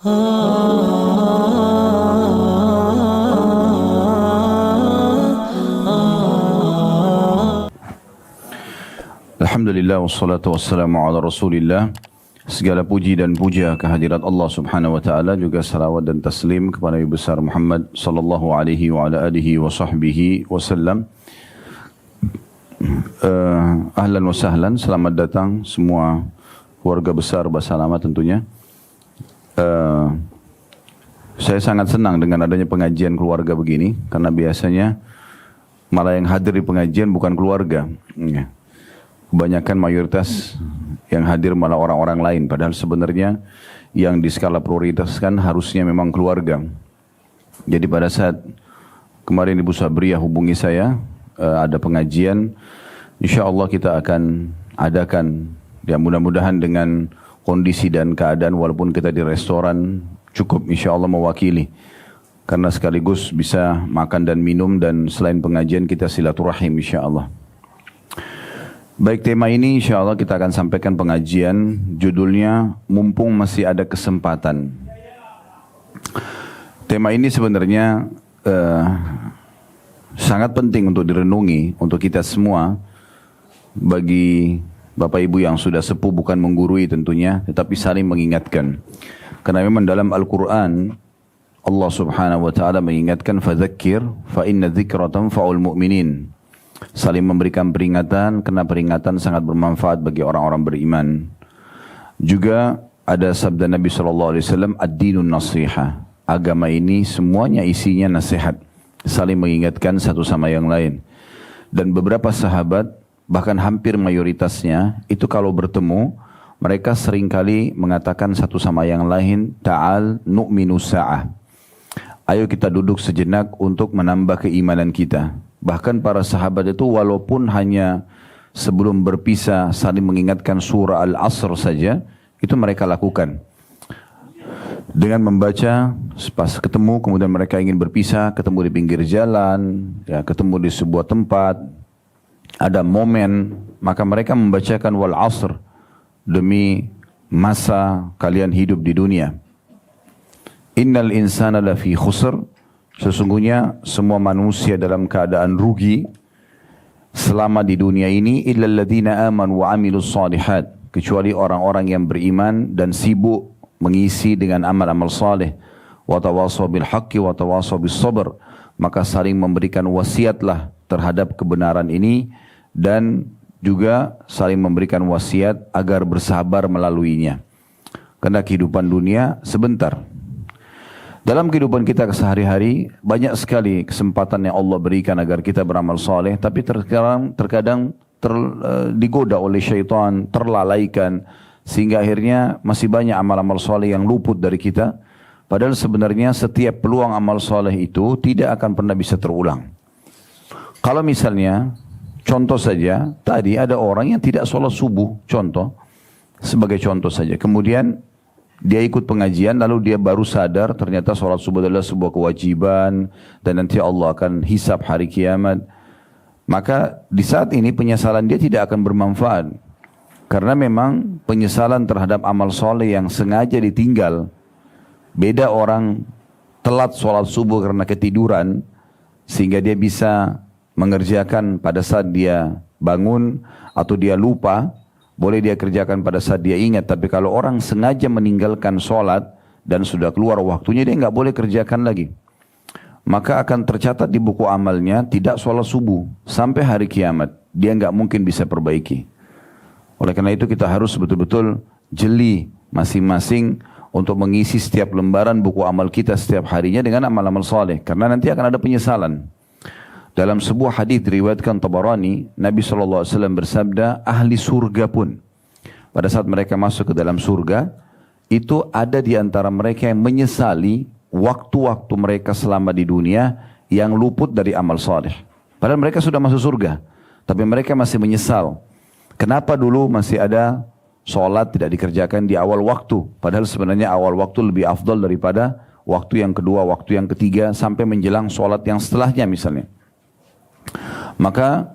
Alhamdulillah wassalatu wassalamu ala Rasulillah. Segala puji dan puja kehadirat Allah Subhanahu wa taala, juga salawat dan taslim kepada Nabi besar Muhammad sallallahu alaihi wa ala alihi wa sahbihi wasallam. Ahlan wa sahlan, selamat datang semua keluarga besar bahasa lama tentunya. Saya sangat senang dengan adanya pengajian keluarga begini, karena biasanya malah yang hadir di pengajian bukan keluarga. Kebanyakan mayoritas yang hadir malah orang-orang lain, padahal sebenarnya yang di skala prioritaskan harusnya memang keluarga. Jadi pada saat kemarin Ibu Sabriyah hubungi saya, ada pengajian, insya Allah kita akan adakan, ya mudah-mudahan dengan kondisi dan keadaan, walaupun kita di restoran cukup insya Allah mewakili, karena sekaligus bisa makan dan minum, dan selain pengajian kita silaturahim insya Allah. Baik, tema ini insya Allah kita akan sampaikan pengajian, judulnya Mumpung Masih Ada Kesempatan. Tema ini sebenarnya sangat penting untuk direnungi, untuk kita semua, bagi Bapak Ibu yang sudah sepuh, bukan menggurui tentunya, tetapi saling mengingatkan. Karena memang dalam Al-Quran, Allah Subhanahu wa ta'ala mengingatkan, فَذَكِّرْ فَإِنَّ ذِكْرَ تَنْفَعُ الْمُؤْمِنِينَ. Saling memberikan peringatan, karena peringatan sangat bermanfaat bagi orang-orang beriman. Juga ada sabda Nabi SAW, ad-dinun nasihah. Agama ini semuanya isinya nasihat, saling mengingatkan satu sama yang lain. Dan beberapa sahabat, bahkan hampir mayoritasnya, itu kalau bertemu, mereka seringkali mengatakan satu sama yang lain, ta'al nu'minu sa'ah. Ayo kita duduk sejenak untuk menambah keimanan kita. Bahkan para sahabat itu walaupun hanya sebelum berpisah saling mengingatkan surah Al-Asr saja, itu mereka lakukan. Dengan membaca, pas ketemu kemudian mereka ingin berpisah, ketemu di pinggir jalan, ya, ketemu di sebuah tempat, ada momen, maka mereka membacakan wal asr, demi masa kalian hidup di dunia. Innal insana lafi khusr. Sesungguhnya semua manusia dalam keadaan rugi selama di dunia ini, illal ladzina amanu wa amilus shalihat, kecuali orang-orang yang beriman dan sibuk mengisi dengan amal-amal saleh. Wa tawasaw bil haqqi wa tawasaw bis sabr. Maka saling memberikan wasiatlah terhadap kebenaran ini, dan juga saling memberikan wasiat agar bersabar melaluinya. Karena kehidupan dunia sebentar. Dalam kehidupan kita sehari-hari, banyak sekali kesempatan yang Allah berikan agar kita beramal saleh, tapi terkadang digoda oleh syaitan, terlalaikan, sehingga akhirnya masih banyak amal-amal saleh yang luput dari kita. Padahal sebenarnya setiap peluang amal saleh itu tidak akan pernah bisa terulang. Kalau misalnya, contoh saja, tadi ada orang yang tidak sholat subuh, contoh, sebagai contoh saja. Kemudian dia ikut pengajian, lalu dia baru sadar ternyata sholat subuh adalah sebuah kewajiban, dan nanti Allah akan hisab hari kiamat. Maka di saat ini penyesalan dia tidak akan bermanfaat. Karena memang penyesalan terhadap amal soleh yang sengaja ditinggal. Beda orang telat sholat subuh karena ketiduran, sehingga dia bisa mengerjakan pada saat dia bangun, atau dia lupa, boleh dia kerjakan pada saat dia ingat. Tapi kalau orang sengaja meninggalkan sholat dan sudah keluar waktunya, dia nggak boleh kerjakan lagi. Maka akan tercatat di buku amalnya tidak sholat subuh sampai hari kiamat. Dia nggak mungkin bisa perbaiki. Oleh karena itu kita harus betul-betul jeli masing-masing untuk mengisi setiap lembaran buku amal kita setiap harinya dengan amal-amal saleh. Karena nanti akan ada penyesalan. Dalam sebuah hadis diriwayatkan Tabarani, Nabi SAW bersabda, ahli surga pun, pada saat mereka masuk ke dalam surga, itu ada di antara mereka yang menyesali waktu-waktu mereka selama di dunia yang luput dari amal saleh. Padahal mereka sudah masuk surga, tapi mereka masih menyesal. Kenapa dulu masih ada sholat tidak dikerjakan di awal waktu? Padahal sebenarnya awal waktu lebih afdal daripada waktu yang kedua, waktu yang ketiga, sampai menjelang sholat yang setelahnya misalnya. Maka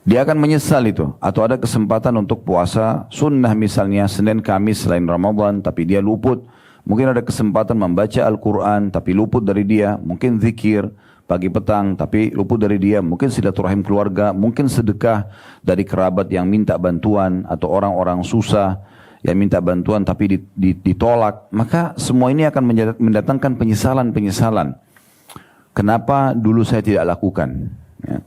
dia akan menyesal itu. Atau ada kesempatan untuk puasa sunnah misalnya Senin Kamis selain Ramadan, tapi dia luput. Mungkin ada kesempatan membaca Al-Quran tapi luput dari dia. Mungkin zikir pagi petang tapi luput dari dia. Mungkin silaturahim keluarga. Mungkin sedekah dari kerabat yang minta bantuan. Atau orang-orang susah yang minta bantuan tapi ditolak. Maka semua ini akan mendatangkan penyesalan-penyesalan. Kenapa dulu saya tidak lakukan? Ya.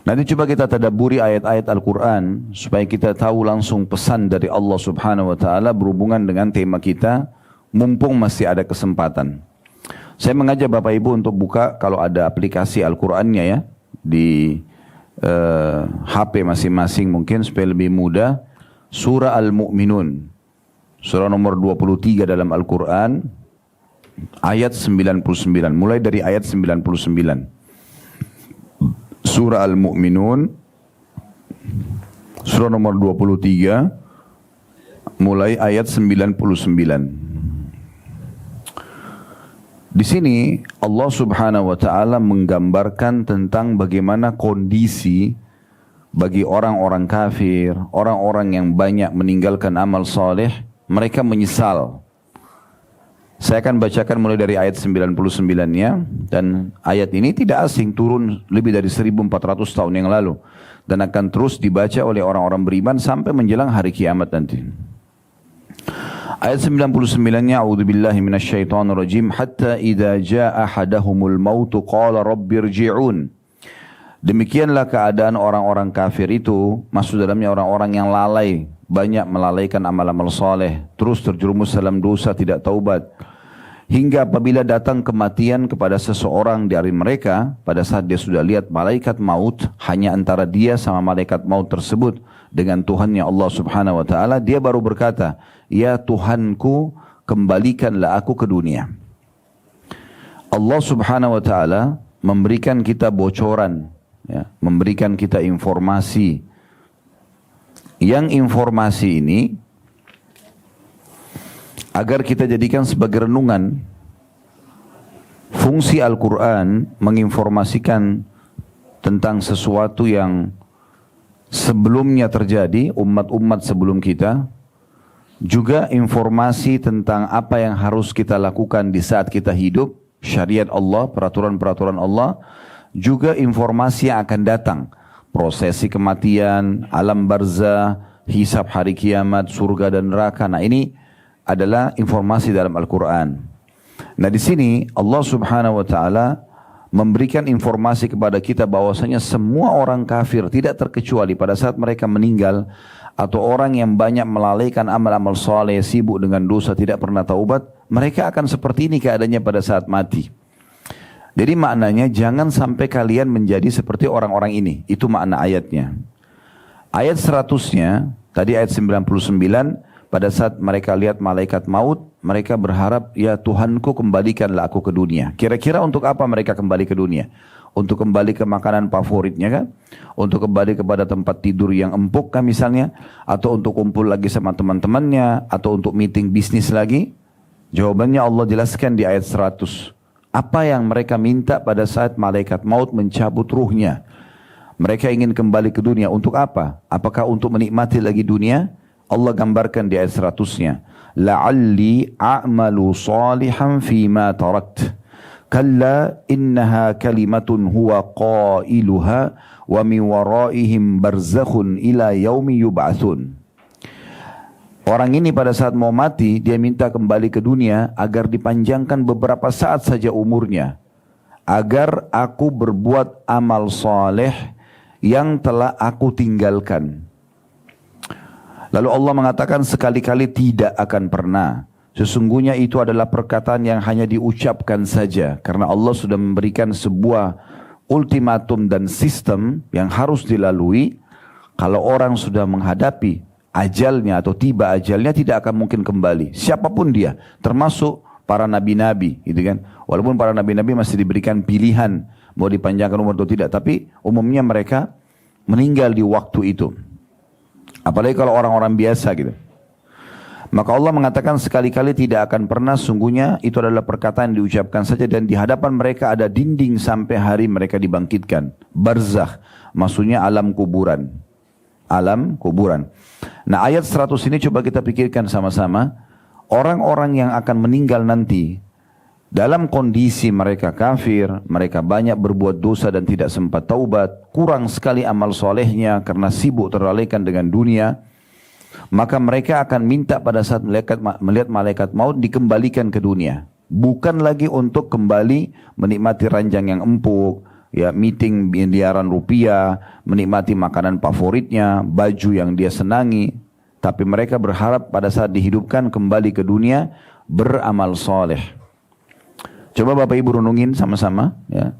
Nanti coba kita tadabburi ayat-ayat Al-Quran supaya kita tahu langsung pesan dari Allah Subhanahu Wa Taala berhubungan dengan tema kita. Mumpung masih ada kesempatan. Saya mengajak Bapak Ibu untuk buka kalau ada aplikasi Al-Qurannya ya. Di HP masing-masing mungkin supaya lebih mudah. Surah Al-Mu'minun. Surah nomor 23 dalam Al-Quran. Ayat 99. Mulai dari ayat 99. Surah Al-Mu'minun. Surah nomor 23. Mulai ayat 99. Di sini Allah Subhanahu wa taala menggambarkan tentang bagaimana kondisi bagi orang-orang kafir, orang-orang yang banyak meninggalkan amal saleh, mereka menyesal. Saya akan bacakan mulai dari ayat 99-nya dan ayat ini tidak asing, turun lebih dari 1400 tahun yang lalu dan akan terus dibaca oleh orang-orang beriman sampai menjelang hari kiamat nanti. Ayat 99-nya A'udzubillahi minasyaitonirrajim hatta idza jaa ahadahumul maut qala rabbirji'un. Demikianlah keadaan orang-orang kafir itu, maksud dalamnya orang-orang yang lalai, banyak melalaikan amal-amal saleh, terus terjerumus dalam dosa tidak taubat. Hingga apabila datang kematian kepada seseorang dari mereka, pada saat dia sudah lihat malaikat maut, hanya antara dia sama malaikat maut tersebut dengan Tuhannya Allah Subhanahu wa taala, dia baru berkata, "Ya Tuhanku, kembalikanlah aku ke dunia." Allah Subhanahu wa taala memberikan kita bocoran, ya, memberikan kita informasi. Yang informasi ini agar kita jadikan sebagai renungan. Fungsi Al-Quran menginformasikan tentang sesuatu yang sebelumnya terjadi, umat-umat sebelum kita. Juga informasi tentang apa yang harus kita lakukan di saat kita hidup, syariat Allah, peraturan-peraturan Allah. Juga informasi yang akan datang, prosesi kematian, alam barzah, hisab hari kiamat, surga dan neraka. Nah ini adalah informasi dalam Al-Quran. Nah di sini Allah Subhanahu wa taala memberikan informasi kepada kita bahwasanya semua orang kafir tidak terkecuali pada saat mereka meninggal atau orang yang banyak melalaikan amal-amal saleh, sibuk dengan dosa, tidak pernah taubat, mereka akan seperti ini keadaannya pada saat mati. Jadi maknanya jangan sampai kalian menjadi seperti orang-orang ini. Itu makna ayatnya. Ayat 100-nya, tadi ayat 99, pada saat mereka lihat malaikat maut, mereka berharap, "Ya Tuhanku, kembalikanlah aku ke dunia." Kira-kira untuk apa mereka kembali ke dunia? Untuk kembali ke makanan favoritnya kan? Untuk kembali kepada tempat tidur yang empuk kan misalnya? Atau untuk kumpul lagi sama teman-temannya? Atau untuk meeting bisnis lagi? Jawabannya Allah jelaskan di ayat 100. Apa yang mereka minta pada saat malaikat maut mencabut ruhnya? Mereka ingin kembali ke dunia. Untuk apa? Apakah untuk menikmati lagi dunia? Allah gambarkan di ayat 100-nya. La'alli a'malu salihan fima tarakt. Kalla innaha kalimatun huwa qailuha wa min waraihim barzakhun ila yaumi yub'atsun. Orang ini pada saat mau mati, dia minta kembali ke dunia agar dipanjangkan beberapa saat saja umurnya. Agar aku berbuat amal saleh yang telah aku tinggalkan. Lalu Allah mengatakan sekali-kali tidak akan pernah. Sesungguhnya itu adalah perkataan yang hanya diucapkan saja. Karena Allah sudah memberikan sebuah ultimatum dan sistem yang harus dilalui. Kalau orang sudah menghadapi ajalnya atau tiba ajalnya, tidak akan mungkin kembali. Siapapun dia, termasuk para nabi-nabi, gitu kan. Walaupun para nabi-nabi masih diberikan pilihan mau dipanjangkan umur atau tidak, tapi umumnya mereka meninggal di waktu itu. Apalagi kalau orang-orang biasa gitu. Maka Allah mengatakan sekali-kali tidak akan pernah, sungguhnya itu adalah perkataan yang diucapkan saja dan di hadapan mereka ada dinding sampai hari mereka dibangkitkan. Barzakh, maksudnya alam kuburan. Alam kuburan. Nah ayat 100 ini coba kita pikirkan sama-sama. orang-orang yang akan meninggal nanti dalam kondisi mereka kafir, mereka banyak berbuat dosa dan tidak sempat taubat, kurang sekali amal solehnya karena sibuk terlalaikan dengan dunia, maka mereka akan minta pada saat melihat malaikat maut dikembalikan ke dunia. Bukan lagi untuk kembali menikmati ranjang yang empuk, ya, meeting miliaran rupiah, menikmati makanan favoritnya, baju yang dia senangi. Tapi mereka berharap pada saat dihidupkan kembali ke dunia beramal soleh. Coba Bapak Ibu renungin sama-sama, ya.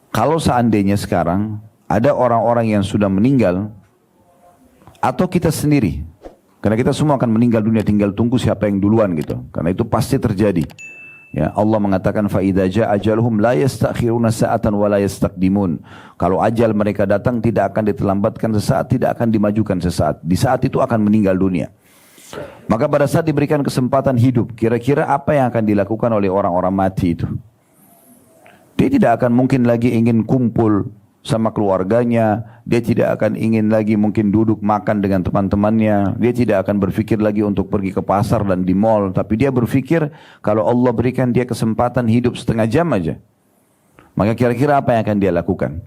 Kalau seandainya sekarang ada orang-orang yang sudah meninggal, atau kita sendiri, karena kita semua akan meninggal dunia, tinggal tunggu siapa yang duluan gitu. Karena itu pasti terjadi. Ya, Allah mengatakan فَإِذَا جَاءَ أَجَلُهُمْ لَا يَسْتَأْخِرُونَ سَاعَةً وَلَا يَسْتَقْدِمُونَ. Kalau ajal mereka datang tidak akan diterlambatkan sesaat, tidak akan dimajukan sesaat. Di saat itu akan meninggal dunia. Maka pada saat diberikan kesempatan hidup, kira-kira apa yang akan dilakukan oleh orang-orang mati itu? Dia tidak akan mungkin lagi ingin kumpul sama keluarganya, dia tidak akan ingin lagi mungkin duduk makan dengan teman-temannya, dia tidak akan berpikir lagi untuk pergi ke pasar dan di mall, tapi dia berpikir kalau Allah berikan dia kesempatan hidup setengah jam aja, maka kira-kira apa yang akan dia lakukan?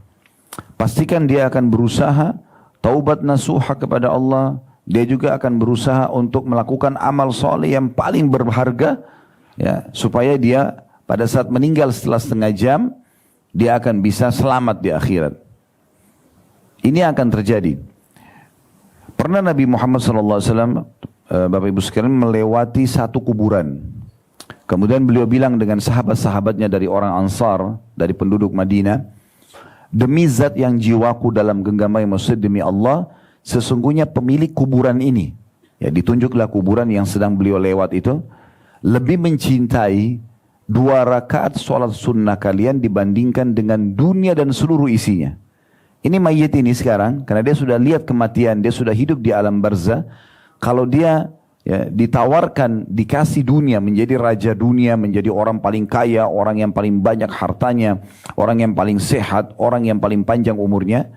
Pastikan dia akan berusaha taubat nasuha kepada Allah. Dia juga akan berusaha untuk melakukan amal soleh yang paling berharga, ya, supaya dia pada saat meninggal setelah setengah jam, dia akan bisa selamat di akhirat. Ini akan terjadi. Pernah Nabi Muhammad SAW, Bapak Ibu sekalian, melewati satu kuburan. Kemudian beliau bilang dengan sahabat-sahabatnya dari orang Ansar, dari penduduk Madinah, demi zat yang jiwaku dalam genggamai masjid demi Allah, sesungguhnya pemilik kuburan ini, ya, ditunjuklah kuburan yang sedang beliau lewat itu, lebih mencintai 2 rakaat sholat sunnah kalian dibandingkan dengan dunia dan seluruh isinya. Ini mayit ini sekarang, karena dia sudah lihat kematian, dia sudah hidup di alam barzah. Kalau dia, ya, ditawarkan, dikasih dunia, menjadi raja dunia, menjadi orang paling kaya, orang yang paling banyak hartanya, orang yang paling sehat, orang yang paling panjang umurnya,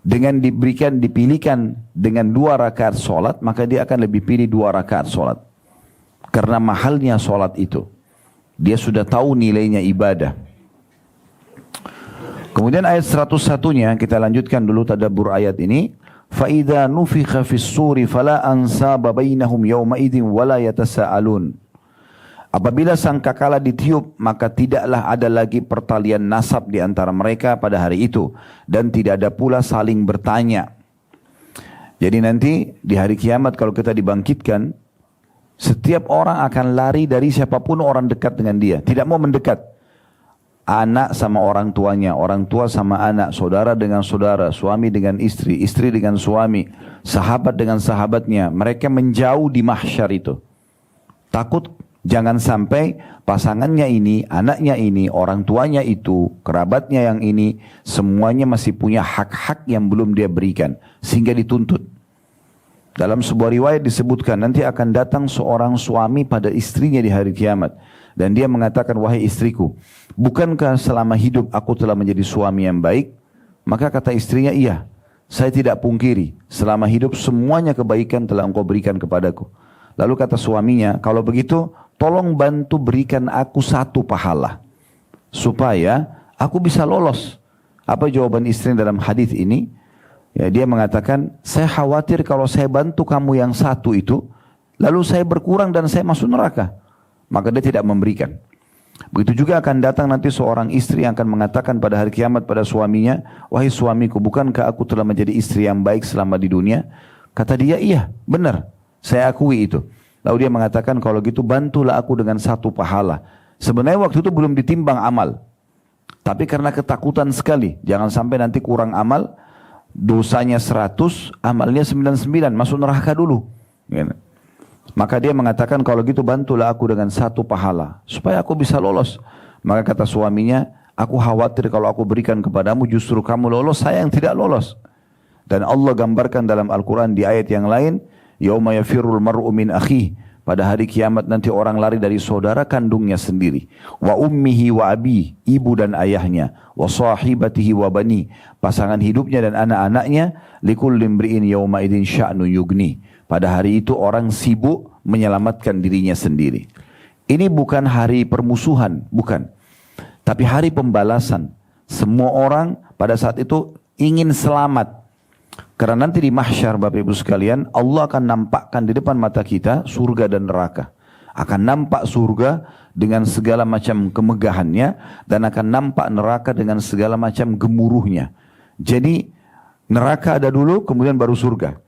dengan dipilihkan dengan 2 rakaat sholat, maka dia akan lebih pilih 2 rakaat sholat. Karena mahalnya sholat itu. Dia sudah tahu nilainya ibadah. Kemudian ayat 101-nya, kita lanjutkan dulu tadabbur ayat ini. فَإِذَا نُفِخَ فِي الصُّورِ فَلَا أَنْسَابَ بَيْنَهُمْ يَوْمَئِذٍ وَلَا يَتَسَاءَلُونَ. Apabila sangkakala ditiup, maka tidaklah ada lagi pertalian nasab di antara mereka pada hari itu, dan tidak ada pula saling bertanya. Jadi nanti di hari kiamat kalau kita dibangkitkan, setiap orang akan lari dari siapapun orang dekat dengan dia, tidak mau mendekat. Anak sama orang tuanya, orang tua sama anak, saudara dengan saudara, suami dengan istri, istri dengan suami, sahabat dengan sahabatnya, mereka menjauh di mahsyar itu. Takut jangan sampai pasangannya ini, anaknya ini, orang tuanya itu, kerabatnya yang ini, semuanya masih punya hak-hak yang belum dia berikan, sehingga dituntut. Dalam sebuah riwayat disebutkan, nanti akan datang seorang suami pada istrinya di hari kiamat. Dan dia mengatakan, wahai istriku, bukankah selama hidup aku telah menjadi suami yang baik? Maka kata istrinya, iya, saya tidak pungkiri, selama hidup semuanya kebaikan telah engkau berikan kepadaku. Lalu kata suaminya, kalau begitu, tolong bantu berikan aku 1 pahala, supaya aku bisa lolos. Apa jawaban istri dalam hadis ini? Ya, dia mengatakan, saya khawatir kalau saya bantu kamu yang 1 itu, lalu saya berkurang dan saya masuk neraka. Maka dia tidak memberikan. Begitu juga akan datang nanti seorang istri yang akan mengatakan pada hari kiamat pada suaminya, wahai suamiku, bukankah aku telah menjadi istri yang baik selama di dunia? Kata dia, iya, benar, saya akui itu. Lalu dia mengatakan, kalau gitu bantulah aku dengan 1 pahala. Sebenarnya waktu itu belum ditimbang amal. Tapi karena ketakutan sekali, jangan sampai nanti kurang amal, dosanya 100, amalnya 99, masuk neraka dulu. Maka dia mengatakan, kalau gitu bantulah aku dengan 1 pahala, supaya aku bisa lolos. Maka kata suaminya, aku khawatir kalau aku berikan kepadamu justru kamu lolos, saya yang tidak lolos. Dan Allah gambarkan dalam Al-Quran di ayat yang lain, yauma yafirul mar'u min akhihi, pada hari kiamat nanti orang lari dari saudara kandungnya sendiri, wa ummihi wa abi, ibu dan ayahnya, wa sahibatihi wa bani, pasangan hidupnya dan anak-anaknya, likulli imri'in yauma idzin sya'nu yugni. Pada hari itu orang sibuk menyelamatkan dirinya sendiri. Ini bukan hari permusuhan, bukan. Tapi hari pembalasan. Semua orang pada saat itu ingin selamat. Karena nanti di mahsyar Bapak Ibu sekalian, Allah akan nampakkan di depan mata kita surga dan neraka. Akan nampak surga dengan segala macam kemegahannya, dan akan nampak neraka dengan segala macam gemuruhnya. Jadi neraka ada dulu, kemudian baru surga.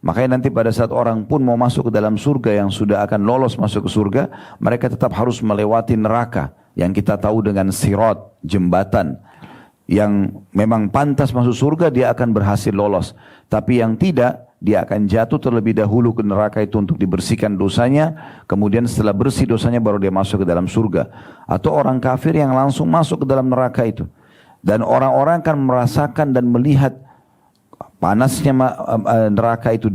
Makanya nanti pada saat orang pun mau masuk ke dalam surga, yang sudah akan lolos masuk ke surga, mereka tetap harus melewati neraka yang kita tahu dengan sirat, jembatan. Yang memang pantas masuk surga, dia akan berhasil lolos. Tapi yang tidak, dia akan jatuh terlebih dahulu ke neraka itu untuk dibersihkan dosanya. Kemudian setelah bersih dosanya baru dia masuk ke dalam surga. Atau orang kafir yang langsung masuk ke dalam neraka itu. Dan orang-orang akan merasakan dan melihat panasnya neraka itu,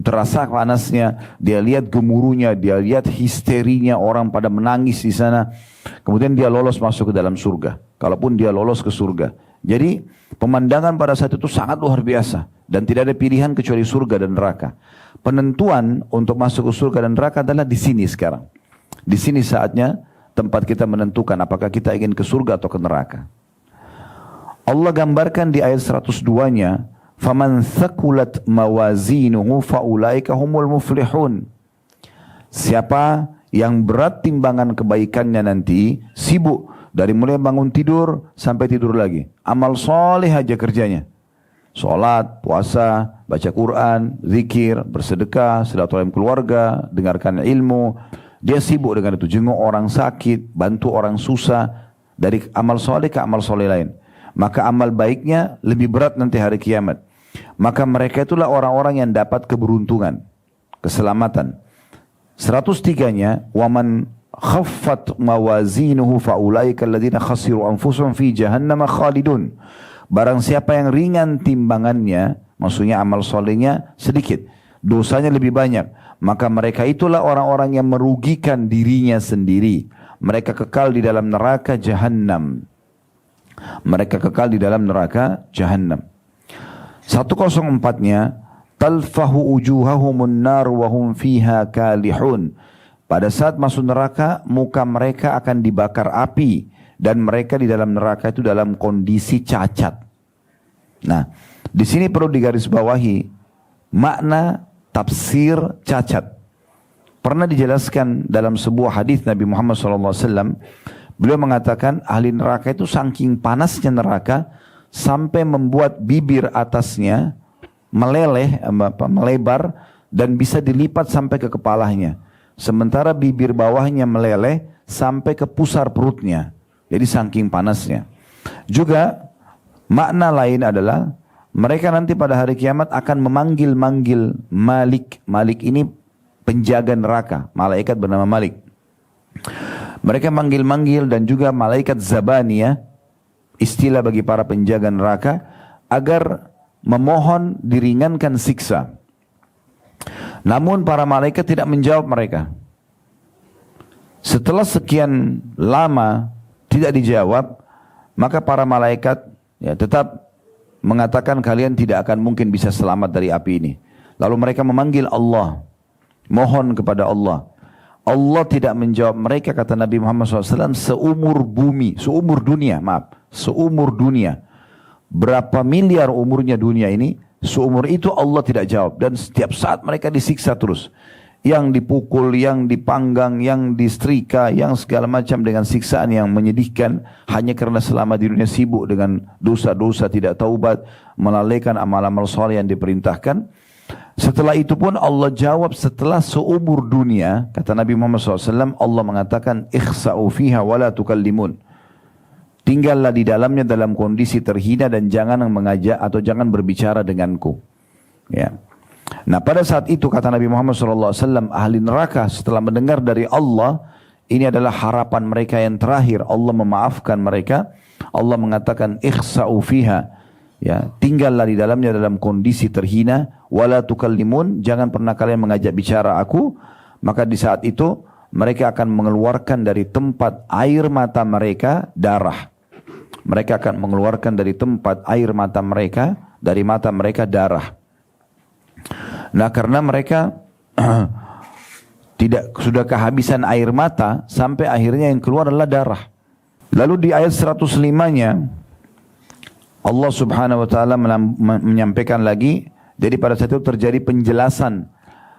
terasa panasnya, dia lihat gemuruhnya, dia lihat histerinya, orang pada menangis di sana. Kemudian dia lolos masuk ke dalam surga. Kalaupun dia lolos ke surga. Jadi pemandangan pada saat itu sangat luar biasa. Dan tidak ada pilihan kecuali surga dan neraka. Penentuan untuk masuk ke surga dan neraka adalah di sini sekarang. Di sini saatnya tempat kita menentukan apakah kita ingin ke surga atau ke neraka. Allah gambarkan di ayat 102-nya, "Faman thaqulat mawazinuhu faulaika humul muflihun." Siapa yang berat timbangan kebaikannya nanti, sibuk dari mulai bangun tidur sampai tidur lagi, amal soleh aja kerjanya. Sholat, puasa, baca Quran, zikir, bersedekah, silaturahim keluarga, dengarkan ilmu. Dia sibuk dengan itu, jenguk orang sakit, bantu orang susah, dari amal soleh ke amal soleh lain. Maka amal baiknya lebih berat nanti hari kiamat. Maka mereka itulah orang-orang yang dapat keberuntungan, keselamatan. 103-nya, waman khaffat mawazinuhu faulaika alladziina khasiru anfusahum fi jahannam khalidun. Barang siapa yang ringan timbangannya, maksudnya amal solehnya sedikit, dosanya lebih banyak, maka mereka itulah orang-orang yang merugikan dirinya sendiri. Mereka kekal di dalam neraka Jahannam. Mereka kekal di dalam neraka Jahannam. 104-nya, talfahu ujuhahumun nar wa hum fiha kalihun. Pada saat masuk neraka, muka mereka akan dibakar api, dan mereka di dalam neraka itu dalam kondisi cacat. Nah, di sini perlu digarisbawahi makna tafsir cacat. Pernah dijelaskan dalam sebuah hadis Nabi Muhammad SAW. Beliau mengatakan ahli neraka itu saking panasnya neraka sampai membuat bibir atasnya meleleh, melebar, dan bisa dilipat sampai ke kepalanya. Sementara bibir bawahnya meleleh sampai ke pusar perutnya. Jadi saking panasnya. Juga makna lain adalah mereka nanti pada hari kiamat akan memanggil-manggil Malik. Malik ini penjaga neraka, malaikat bernama Malik. Mereka manggil-manggil, dan juga malaikat Zabaniyah, istilah bagi para penjaga neraka, agar memohon diringankan siksa. Namun para malaikat tidak menjawab mereka. Setelah sekian lama tidak dijawab, maka para malaikat tetap mengatakan kalian tidak akan mungkin bisa selamat dari api ini. Lalu mereka memanggil Allah, mohon kepada Allah. Allah tidak menjawab mereka, kata Nabi Muhammad SAW, seumur bumi, seumur dunia, seumur dunia. Berapa miliar umurnya dunia ini, seumur itu Allah tidak jawab. Dan setiap saat mereka disiksa terus. Yang dipukul, yang dipanggang, yang disetrika, yang segala macam dengan siksaan yang menyedihkan, hanya karena selama di dunia sibuk dengan dosa-dosa, tidak taubat, melalaikan amal-amal soleh yang diperintahkan. Setelah itu pun Allah jawab setelah seumur dunia. Kata Nabi Muhammad SAW, Allah mengatakan, ikhsa'u fiha wa la tukallimun. Tinggallah di dalamnya dalam kondisi terhina, dan jangan mengajak atau jangan berbicara denganku. Ya. Nah, pada saat itu kata Nabi Muhammad SAW, ahli neraka setelah mendengar dari Allah, ini adalah harapan mereka yang terakhir, Allah memaafkan mereka. Allah mengatakan ikhsa'u fiha, ya, tinggallah di dalamnya dalam kondisi terhina, wala tukallimun, jangan pernah kalian mengajak bicara aku. Maka di saat itu mereka akan mengeluarkan dari tempat air mata mereka darah. Mereka akan mengeluarkan dari tempat air mata mereka, dari mata mereka darah. Nah, karena mereka tidak sudah kehabisan air mata sampai akhirnya yang keluar adalah darah. Lalu di ayat 105-nya Allah Subhanahu wa taala menyampaikan lagi, jadi pada saat itu terjadi penjelasan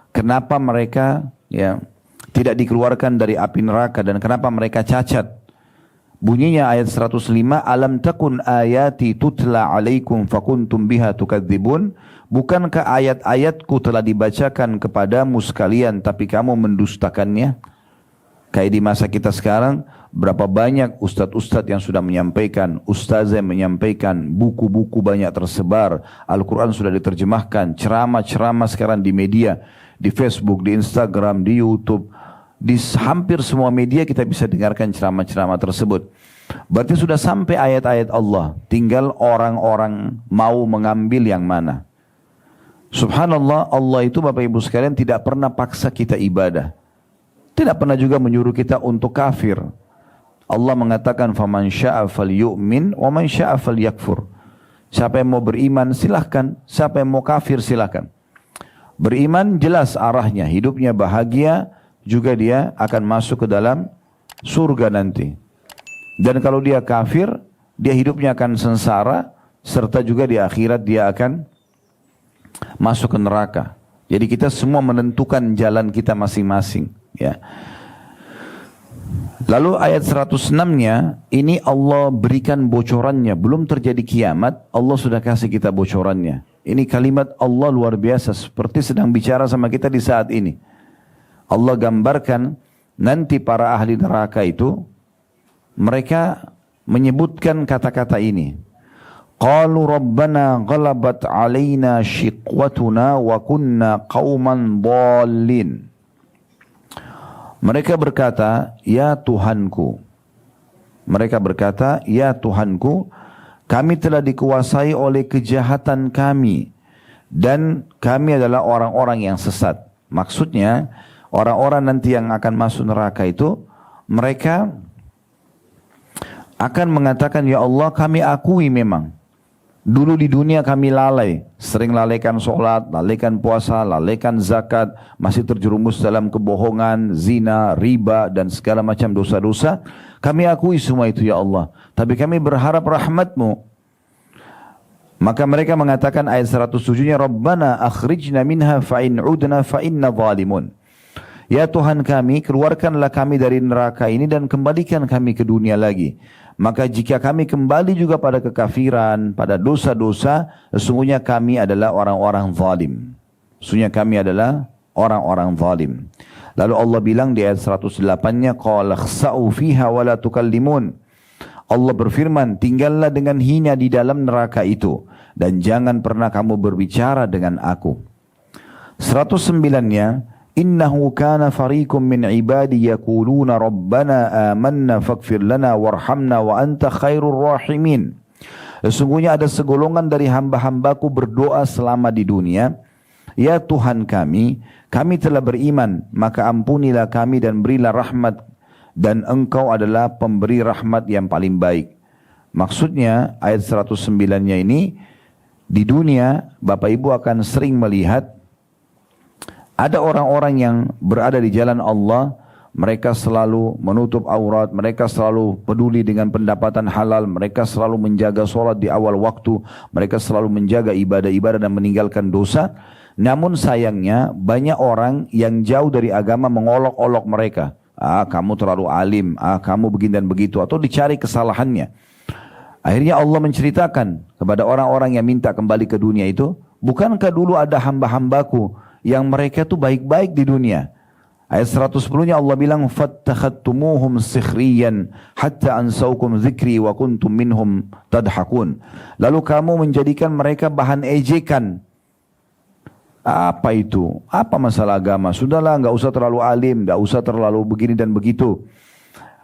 kenapa mereka tidak dikeluarkan dari api neraka dan kenapa mereka cacat. Bunyinya ayat 105, alam takun ayati tutla alaikum fakuntum biha tukadzibun. Bukankah ayat-ayatku telah dibacakan kepadamu sekalian tapi kamu mendustakannya? Kayak di masa kita sekarang, berapa banyak ustadz-ustadz yang sudah menyampaikan, ustazah yang menyampaikan, buku-buku banyak tersebar, Al-Quran sudah diterjemahkan, ceramah-ceramah sekarang di media, di Facebook, di Instagram, di YouTube, di hampir semua media kita bisa dengarkan ceramah-ceramah tersebut. Berarti sudah sampai ayat-ayat Allah, tinggal orang-orang mau mengambil yang mana. Subhanallah, Allah itu Bapak Ibu sekalian tidak pernah paksa kita ibadah. Tidak pernah juga menyuruh kita untuk kafir. Allah mengatakan faman syaa'a falyu'min wa man syaa'a falyakfur. Siapa yang mau beriman silahkan, siapa yang mau kafir silahkan. Beriman jelas arahnya, hidupnya bahagia, juga dia akan masuk ke dalam surga nanti. Dan kalau dia kafir, dia hidupnya akan sengsara, serta juga di akhirat dia akan masuk ke neraka. Jadi kita semua menentukan jalan kita masing-masing. Ya. Lalu ayat 106-nya, ini Allah berikan bocorannya. Belum terjadi kiamat, Allah sudah kasih kita bocorannya. Ini kalimat Allah luar biasa, seperti sedang bicara sama kita di saat ini. Allah gambarkan nanti para ahli neraka itu, mereka menyebutkan kata-kata ini. Qalu rabbana ghalabat alaina shiqwatuna wa kunna qauman dhalin. Mereka berkata, ya Tuhanku. Mereka berkata, ya Tuhanku, kami telah dikuasai oleh kejahatan kami dan kami adalah orang-orang yang sesat. Maksudnya, orang-orang nanti yang akan masuk neraka itu, mereka akan mengatakan, ya Allah kami akui memang. Dulu di dunia kami lalai, sering lalaikan sholat, lalaikan puasa, lalaikan zakat, masih terjerumus dalam kebohongan, zina, riba dan segala macam dosa-dosa. Kami akui semua itu ya Allah, tapi kami berharap rahmat-Mu. Maka mereka mengatakan ayat 107-nya, Rabbana akhrijna minha fa'in udna fa'inna zalimun. Ya Tuhan kami, keluarkanlah kami dari neraka ini dan kembalikan kami ke dunia lagi. Maka jika kami kembali juga pada kekafiran, pada dosa-dosa, sesungguhnya kami adalah orang-orang zalim. Sesungguhnya kami adalah orang-orang zalim. Lalu Allah bilang di ayat 108-nya, qala khsa'u fiha wa la tukallimun. Allah berfirman, tinggallah dengan hina di dalam neraka itu dan jangan pernah kamu berbicara dengan aku. 109-nya, innahu kana fariqum min ibadi yaquluna rabbana amanna faghfir lana warhamna wa anta khairur rahimin. Sesungguhnya ada segolongan dari hamba-hambaku berdoa selama di dunia, ya Tuhan kami telah beriman, maka ampunilah kami dan berilah rahmat, dan engkau adalah pemberi rahmat yang paling baik. Maksudnya ayat 109-nya ini, di dunia Bapak Ibu akan sering melihat ada orang-orang yang berada di jalan Allah, mereka selalu menutup aurat, mereka selalu peduli dengan pendapatan halal, mereka selalu menjaga sholat di awal waktu, mereka selalu menjaga ibadah-ibadah dan meninggalkan dosa. Namun sayangnya banyak orang yang jauh dari agama mengolok-olok mereka. Kamu terlalu alim, kamu begini dan begitu, atau dicari kesalahannya. Akhirnya Allah menceritakan kepada orang-orang yang minta kembali ke dunia itu, bukankah dulu ada hamba-hambaku yang mereka tuh baik-baik di dunia. Ayat 110-nya Allah bilang, fattakhadtumuhum sikhriyan hatta ansaukum dzikri wa kuntum minhum tadhakun. Lalu kamu menjadikan mereka bahan ejekan. Apa itu? Apa masalah agama? Sudahlah, enggak usah terlalu alim, enggak usah terlalu begini dan begitu.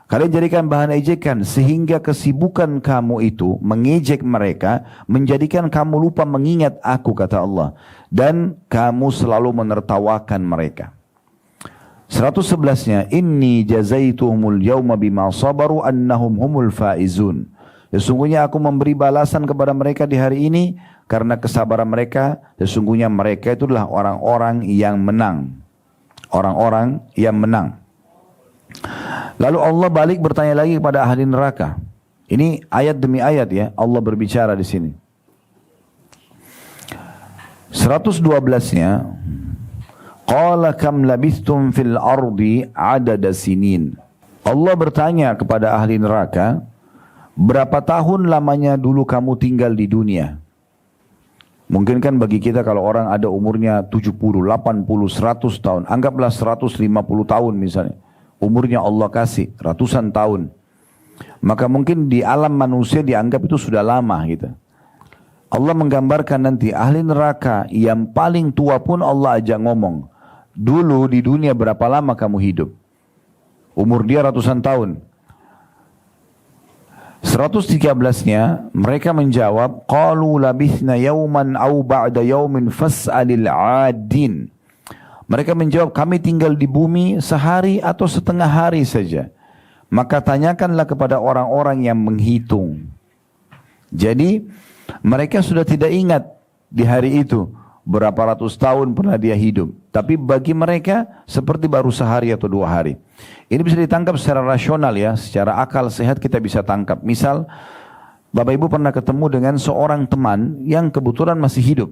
Kalian jadikan bahan ejekan sehingga kesibukan kamu itu mengejek mereka menjadikan kamu lupa mengingat aku, kata Allah, dan kamu selalu menertawakan mereka. 111-nya, inni jazaituhumul yawma bima sabaru annahum humul faizun. Sesungguhnya aku memberi balasan kepada mereka di hari ini karena kesabaran mereka. Sesungguhnya mereka itulah orang-orang yang menang. Orang-orang yang menang. Lalu Allah balik bertanya lagi kepada ahli neraka. Ini ayat demi ayat ya, Allah berbicara di sini. 112-nya, Qala kam labithtum fil ardi adada sinin. Allah bertanya kepada ahli neraka, berapa tahun lamanya dulu kamu tinggal di dunia? Mungkin kan bagi kita kalau orang ada umurnya 70, 80, 100 tahun, anggaplah 150 tahun misalnya. Umurnya Allah kasih ratusan tahun. Maka mungkin di alam manusia dianggap itu sudah lama gitu. Allah menggambarkan nanti ahli neraka yang paling tua pun Allah ajak ngomong. Dulu di dunia berapa lama kamu hidup? Umur dia ratusan tahun. 113-nya mereka menjawab, qalu labithna yawman aw ba'da yawmin fas'alil 'adin. Mereka menjawab, kami tinggal di bumi sehari atau setengah hari saja. Maka tanyakanlah kepada orang-orang yang menghitung. Jadi mereka sudah tidak ingat di hari itu berapa ratus tahun pernah dia hidup. Tapi bagi mereka seperti baru sehari atau 2 hari. Ini bisa ditangkap secara rasional ya, secara akal sehat kita bisa tangkap. Misal Bapak Ibu pernah ketemu dengan seorang teman yang kebetulan masih hidup.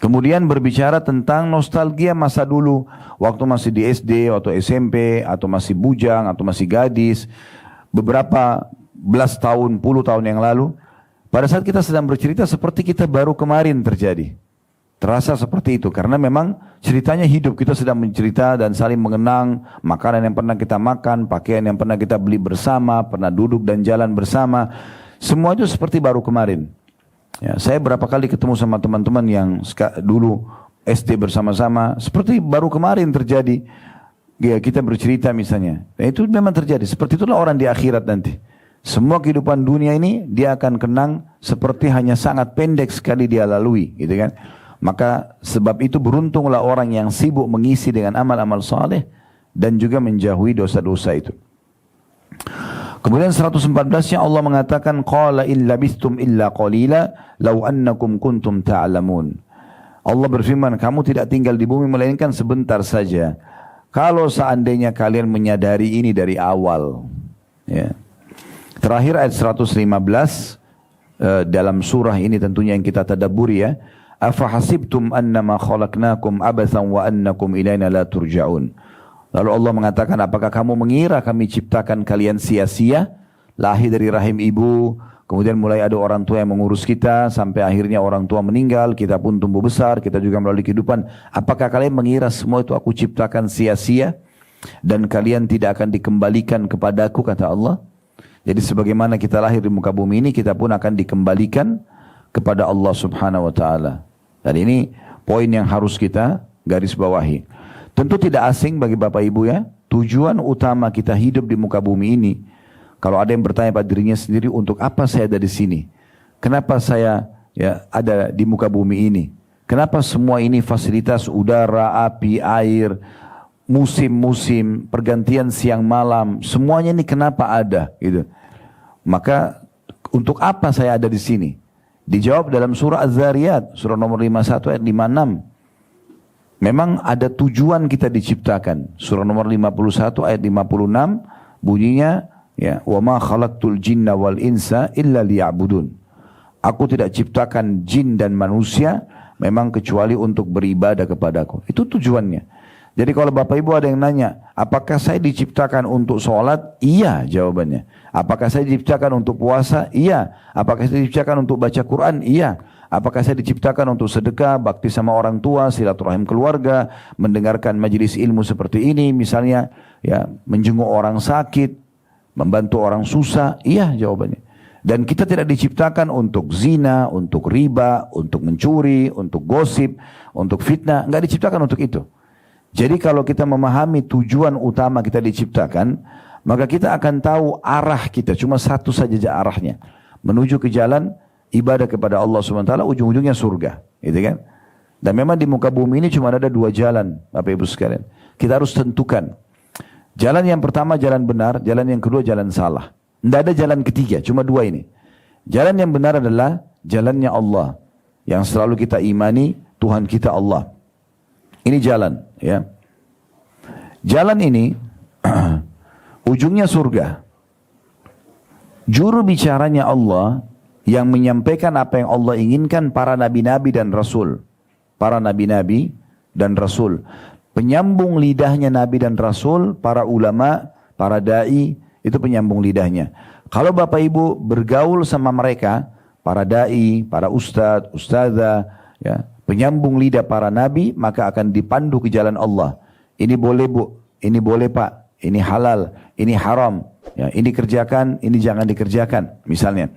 Kemudian berbicara tentang nostalgia masa dulu, waktu masih di SD atau SMP, atau masih bujang, atau masih gadis, beberapa belas tahun, puluh tahun yang lalu. Pada saat kita sedang bercerita seperti kita baru kemarin terjadi. Terasa seperti itu, karena memang ceritanya hidup, kita sedang mencerita dan saling mengenang makanan yang pernah kita makan, pakaian yang pernah kita beli bersama, pernah duduk dan jalan bersama. Semua itu seperti baru kemarin. Ya, saya berapa kali ketemu sama teman-teman yang dulu SD bersama-sama, seperti baru kemarin terjadi. Ya, kita bercerita misalnya. Nah, itu memang terjadi. Seperti itulah orang di akhirat nanti. Semua kehidupan dunia ini dia akan kenang seperti hanya sangat pendek sekali dia lalui, gitu kan? Maka sebab itu beruntunglah orang yang sibuk mengisi dengan amal-amal saleh dan juga menjauhi dosa-dosa itu. Kemudian 114-nya Allah mengatakan qala in labithtum illa qalila law annakum kuntum ta'lamun. Allah berfirman, kamu tidak tinggal di bumi melainkan sebentar saja. Kalau seandainya kalian menyadari ini dari awal. Ya. Terakhir ayat 115 dalam surah ini tentunya yang kita tadabburi ya. Afa hasibtum annama khalaqnakum abathan wa annakum ilaina la turja'un. Lalu Allah mengatakan, apakah kamu mengira kami ciptakan kalian sia-sia? Lahir dari rahim ibu, kemudian mulai ada orang tua yang mengurus kita, sampai akhirnya orang tua meninggal, kita pun tumbuh besar, kita juga melalui kehidupan. Apakah kalian mengira semua itu aku ciptakan sia-sia? Dan kalian tidak akan dikembalikan kepadaku, kata Allah. Jadi sebagaimana kita lahir di muka bumi ini, kita pun akan dikembalikan kepada Allah subhanahu wa ta'ala. Dan ini poin yang harus kita garis bawahi. Tentu tidak asing bagi Bapak Ibu ya, tujuan utama kita hidup di muka bumi ini. Kalau ada yang bertanya pada dirinya sendiri, untuk apa saya ada di sini? Kenapa saya ya ada di muka bumi ini? Kenapa semua ini fasilitas udara, api, air, musim-musim, pergantian siang malam, semuanya ini kenapa ada? Gitu. Maka untuk apa saya ada di sini? Dijawab dalam surah Az-Zariyat, surah nomor 51 ayat 56. Memang ada tujuan kita diciptakan. Surah nomor 51 ayat 56 bunyinya ya, wa ma khalaqtul jinna wal insa illa liya'budun. Aku tidak ciptakan jin dan manusia memang kecuali untuk beribadah kepadaku. Itu tujuannya. Jadi kalau Bapak Ibu ada yang nanya, apakah saya diciptakan untuk sholat? Iya jawabannya. Apakah saya diciptakan untuk puasa? Iya. Apakah saya diciptakan untuk baca Quran? Iya. Apakah saya diciptakan untuk sedekah, bakti sama orang tua, silaturahim keluarga, mendengarkan majelis ilmu seperti ini, misalnya ya menjenguk orang sakit, membantu orang susah? Iya jawabannya. Dan kita tidak diciptakan untuk zina, untuk riba, untuk mencuri, untuk gosip, untuk fitnah. Enggak diciptakan untuk itu. Jadi kalau kita memahami tujuan utama kita diciptakan, maka kita akan tahu arah kita. Cuma satu saja arahnya. Menuju ke jalan ibadah kepada Allah SWT, ujung-ujungnya surga. Gitu kan? Dan memang di muka bumi ini cuma ada 2 jalan, Bapak Ibu sekalian. Kita harus tentukan. Jalan yang pertama jalan benar, jalan yang kedua jalan salah. Tidak ada jalan ketiga, cuma dua ini. Jalan yang benar adalah jalannya Allah. Yang selalu kita imani, Tuhan kita Allah. Ini jalan, ya. Jalan ini, ujungnya surga. Juru bicaranya Allah, yang menyampaikan apa yang Allah inginkan para nabi-nabi dan rasul. Para nabi-nabi dan rasul. Penyambung lidahnya nabi dan rasul, para ulama, para da'i, itu penyambung lidahnya. Kalau Bapak Ibu bergaul sama mereka, para da'i, para ustadz, ustadzah, ya, penyambung lidah para nabi, maka akan dipandu ke jalan Allah. Ini boleh bu, ini boleh pak, ini halal, ini haram, ya, ini kerjakan, ini jangan dikerjakan. Misalnya,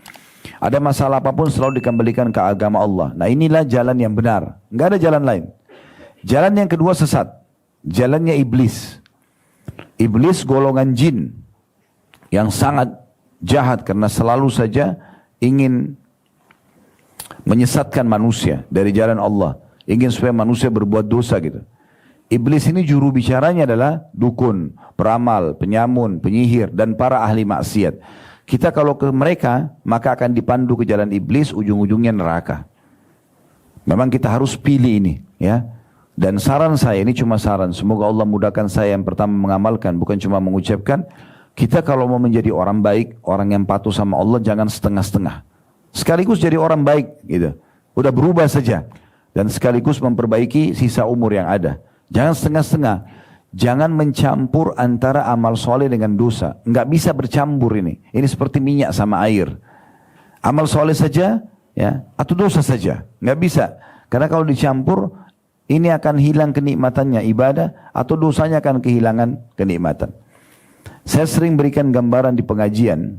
ada masalah apapun selalu dikembalikan ke agama Allah. Nah inilah jalan yang benar, nggak ada jalan lain. Jalan yang kedua sesat, jalannya iblis. Iblis golongan jin yang sangat jahat karena selalu saja ingin menyesatkan manusia dari jalan Allah. Ingin supaya manusia berbuat dosa gitu. Iblis ini juru bicaranya adalah dukun, peramal, penyamun, penyihir, dan para ahli maksiat. Kita kalau ke mereka, maka akan dipandu ke jalan iblis, ujung-ujungnya neraka. Memang kita harus pilih ini, ya. Dan saran saya, ini cuma saran, semoga Allah mudahkan saya yang pertama mengamalkan, bukan cuma mengucapkan. Kita kalau mau menjadi orang baik, orang yang patuh sama Allah, jangan setengah-setengah. Sekaligus jadi orang baik, gitu. Udah berubah saja. Dan sekaligus memperbaiki sisa umur yang ada. Jangan setengah-setengah. Jangan mencampur antara amal soleh dengan dosa. Nggak bisa bercampur ini. Ini seperti minyak sama air. Amal soleh saja, ya, atau dosa saja. Nggak bisa. Karena kalau dicampur, ini akan hilang kenikmatannya ibadah, atau dosanya akan kehilangan kenikmatan. Saya sering berikan gambaran di pengajian.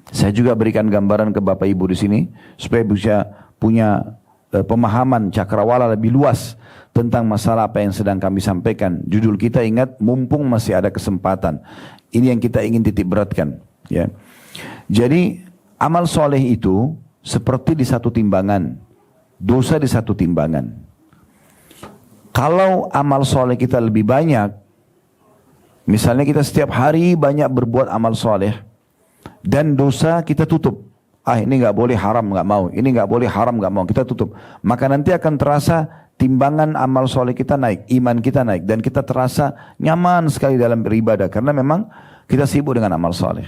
Saya juga berikan gambaran ke Bapak Ibu di sini supaya bisa punya pemahaman cakrawala lebih luas tentang masalah apa yang sedang kami sampaikan. Judul kita ingat, mumpung masih ada kesempatan. Ini yang kita ingin titik beratkan, ya. Jadi amal soleh itu seperti di satu timbangan, dosa di satu timbangan. Kalau amal soleh kita lebih banyak, misalnya kita setiap hari banyak berbuat amal soleh, dan dosa kita tutup. Ini nggak boleh haram, nggak mau. Ini nggak boleh haram, nggak mau. Kita tutup. Maka nanti akan terasa timbangan amal soleh kita naik, iman kita naik, dan kita terasa nyaman sekali dalam beribadah karena memang kita sibuk dengan amal soleh.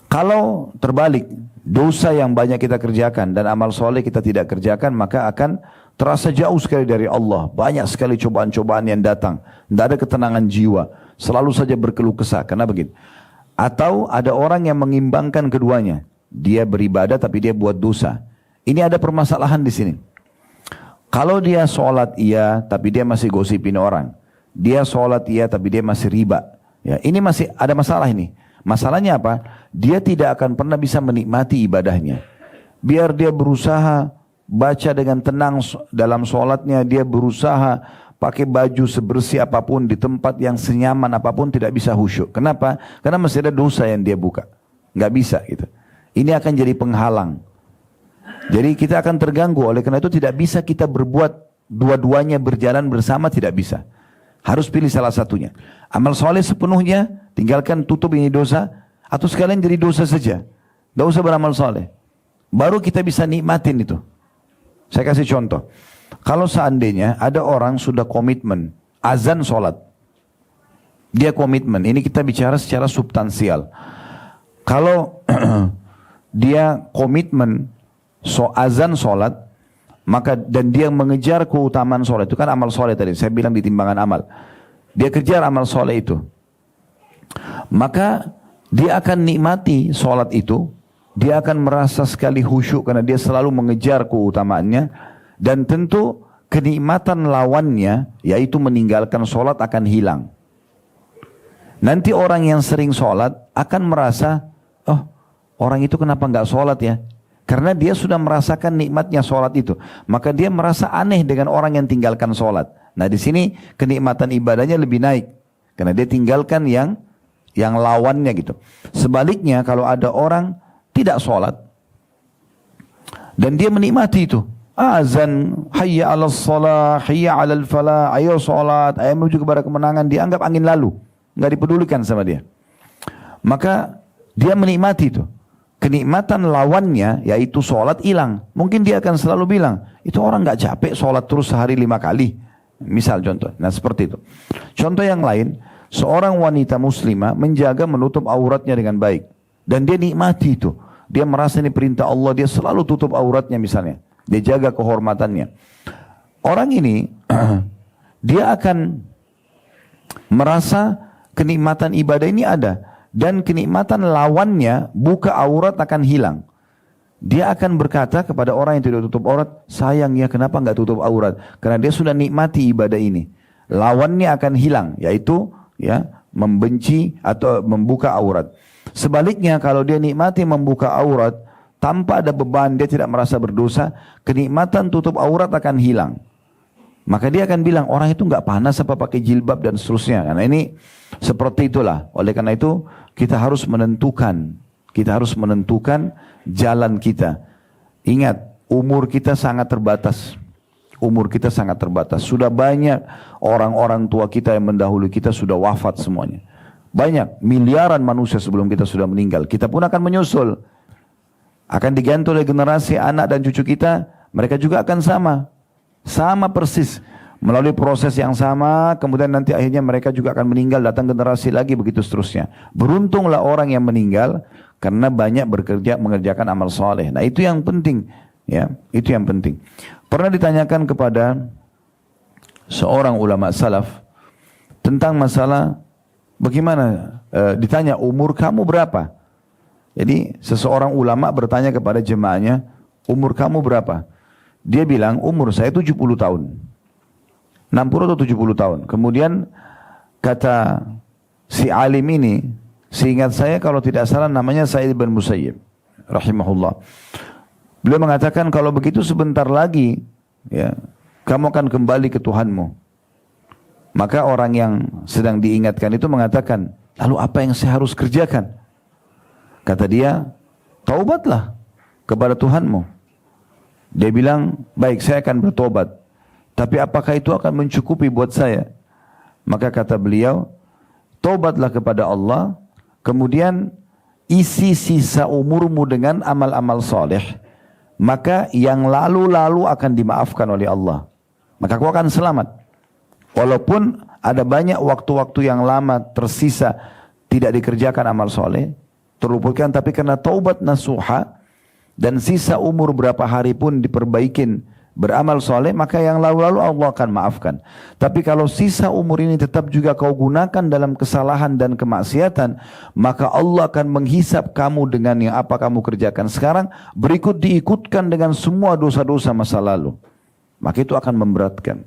Kalau terbalik, dosa yang banyak kita kerjakan dan amal soleh kita tidak kerjakan, maka akan terasa jauh sekali dari Allah. Banyak sekali cobaan-cobaan yang datang. Tidak ada ketenangan jiwa. Selalu saja berkeluh kesah. Karena begitu. Atau ada orang yang mengimbangkan keduanya. Dia beribadah tapi dia buat dosa. Ini ada permasalahan di sini. Kalau dia sholat iya tapi dia masih gosipin orang. Dia sholat iya tapi dia masih riba. Ya, ini masih ada masalah ini. Masalahnya apa? Dia tidak akan pernah bisa menikmati ibadahnya. Biar dia berusaha baca dengan tenang dalam sholatnya, dia berusaha pakai baju sebersih apapun di tempat yang senyaman apapun, tidak bisa khusyuk. Kenapa? Karena masih ada dosa yang dia buka. Nggak bisa gitu. Ini akan jadi penghalang. Jadi kita akan terganggu. Oleh karena itu tidak bisa kita berbuat dua-duanya berjalan bersama, tidak bisa. Harus pilih salah satunya. Amal soleh sepenuhnya, tinggalkan tutup ini dosa, atau sekalian jadi dosa saja. Gak usah beramal soleh. Baru kita bisa nikmatin itu. Saya kasih contoh. Kalau seandainya ada orang sudah komitmen, azan sholat. Dia komitmen, ini kita bicara secara substansial. Kalau dia komitmen azan sholat, maka dan dia mengejar keutamaan sholat, itu kan amal sholat tadi, saya bilang di timbangan amal. Dia kejar amal sholat itu. Maka dia akan nikmati sholat itu. Dia akan merasa sekali khusyuk karena dia selalu mengejar keutamaannya. Dan tentu kenikmatan lawannya, yaitu meninggalkan sholat, akan hilang. Nanti orang yang sering sholat akan merasa, oh orang itu kenapa nggak sholat ya? Karena dia sudah merasakan nikmatnya sholat itu. Maka dia merasa aneh dengan orang yang tinggalkan sholat. Nah di sini kenikmatan ibadahnya lebih naik. Karena dia tinggalkan yang lawannya gitu. Sebaliknya kalau ada orang tidak sholat dan dia menikmati itu, azan, hayya ala shalah, hayya ala falah, ayo sholat, ayo menuju kepada kemenangan, dianggap angin lalu, nggak dipedulikan sama dia. Maka Dia menikmati itu. Kenikmatan lawannya yaitu sholat hilang. Mungkin dia akan selalu bilang, itu orang nggak capek sholat terus sehari 5 kali. Misal contoh. Nah seperti itu. Contoh yang lain, seorang wanita muslimah menjaga menutup auratnya dengan baik. Dan dia nikmati itu. Dia merasa ini perintah Allah, dia selalu tutup auratnya misalnya. Dia jaga kehormatannya. Orang ini, dia akan merasa kenikmatan ibadah ini ada. Dan kenikmatan lawannya, buka aurat akan hilang. Dia akan berkata kepada orang yang tidak tutup aurat, sayang ya kenapa nggak tutup aurat? Karena dia sudah nikmati ibadah ini. Lawannya akan hilang, yaitu ya membenci atau membuka aurat. Sebaliknya kalau dia nikmati membuka aurat, tanpa ada beban, dia tidak merasa berdosa, kenikmatan tutup aurat akan hilang. Maka dia akan bilang, orang itu nggak panas apa pakai jilbab dan seterusnya. Karena ini seperti itulah. Oleh karena itu kita harus menentukan. Kita harus menentukan jalan kita. Ingat, umur kita sangat terbatas. Umur kita sangat terbatas. Sudah banyak orang-orang tua kita yang mendahului kita sudah wafat semuanya. Banyak, miliaran manusia sebelum kita sudah meninggal. Kita pun akan menyusul. Akan diganti oleh generasi anak dan cucu kita. Mereka juga akan sama. Sama persis, melalui proses yang sama, kemudian nanti akhirnya mereka juga akan meninggal, datang generasi lagi, begitu seterusnya. Beruntunglah orang yang meninggal karena banyak mengerjakan amal soleh. Nah itu yang penting, ya, itu yang penting. Pernah ditanyakan kepada seorang ulama salaf tentang masalah bagaimana, ditanya umur kamu berapa? Jadi seseorang ulama bertanya kepada jemaahnya, umur kamu berapa? Dia bilang umur saya 70 tahun. 60 atau 70 tahun. Kemudian kata si alim ini, seingat saya kalau tidak salah namanya Sa'id bin Musayyib rahimahullah. Beliau mengatakan kalau begitu sebentar lagi ya, kamu akan kembali ke Tuhanmu. Maka orang yang sedang diingatkan itu mengatakan, lalu apa yang saya harus kerjakan? Kata dia, taubatlah kepada Tuhanmu. Dia bilang, baik saya akan bertobat. Tapi apakah itu akan mencukupi buat saya? Maka kata beliau, tobatlah kepada Allah. Kemudian isi sisa umurmu dengan amal-amal soleh. Maka yang lalu-lalu akan dimaafkan oleh Allah. Maka kau akan selamat. Walaupun ada banyak waktu-waktu yang lama tersisa tidak dikerjakan amal soleh. Terluputkan, tapi karena taubat nasuha. Dan sisa umur berapa hari pun diperbaikin beramal soleh, maka yang lalu-lalu Allah akan maafkan. Tapi kalau sisa umur ini tetap juga kau gunakan dalam kesalahan dan kemaksiatan, maka Allah akan menghisap kamu dengan yang apa kamu kerjakan sekarang, berikut diikutkan dengan semua dosa-dosa masa lalu. Maka itu akan memberatkan.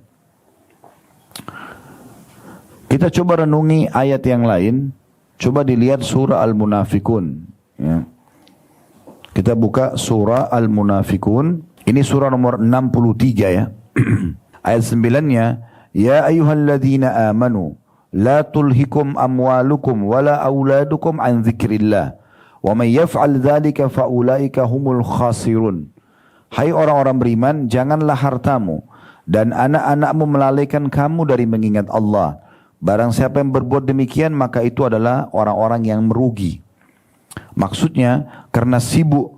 Kita coba renungi ayat yang lain. Coba dilihat surah Al-Munafikun, ya. Kita buka surah Al-Munafikun. Ini surah nomor 63 ya. Ayat 9-nya, ya ayyuhalladzina amanu la tulhikum amwalukum wala auladukum an dzikrillah wa may yaf'al dzalika faulaika humul khasirun. Hai orang-orang beriman, janganlah hartamu dan anak-anakmu melalaikan kamu dari mengingat Allah. Barang siapa yang berbuat demikian, maka itu adalah orang-orang yang merugi. Maksudnya karena sibuk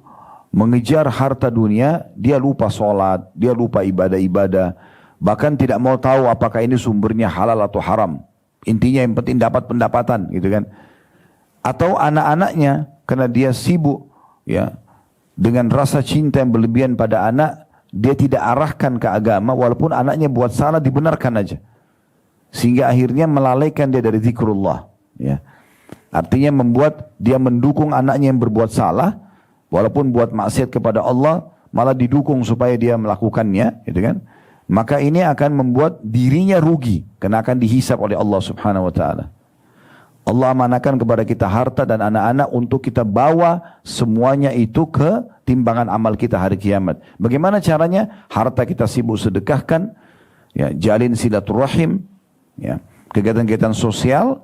mengejar harta dunia, dia lupa sholat, dia lupa ibadah-ibadah, bahkan tidak mau tahu apakah ini sumbernya halal atau haram. Intinya yang penting dapat pendapatan, gitu kan. Atau anak-anaknya karena dia sibuk ya dengan rasa cinta yang berlebihan pada anak, dia tidak arahkan ke agama walaupun anaknya buat salah dibenarkan aja. Sehingga akhirnya melalaikan dia dari zikrullah, ya. Artinya membuat dia mendukung anaknya yang berbuat salah, walaupun buat maksiat kepada Allah, malah didukung supaya dia melakukannya, gitu kan? Maka ini akan membuat dirinya rugi, karena akan dihisap oleh Allah Subhanahu Wa Taala. Allah amanahkan kepada kita harta dan anak-anak untuk kita bawa semuanya itu ke timbangan amal kita hari kiamat. Bagaimana caranya? Harta kita sibuk sedekahkan, ya, jalin silaturahim, ya, kegiatan-kegiatan sosial.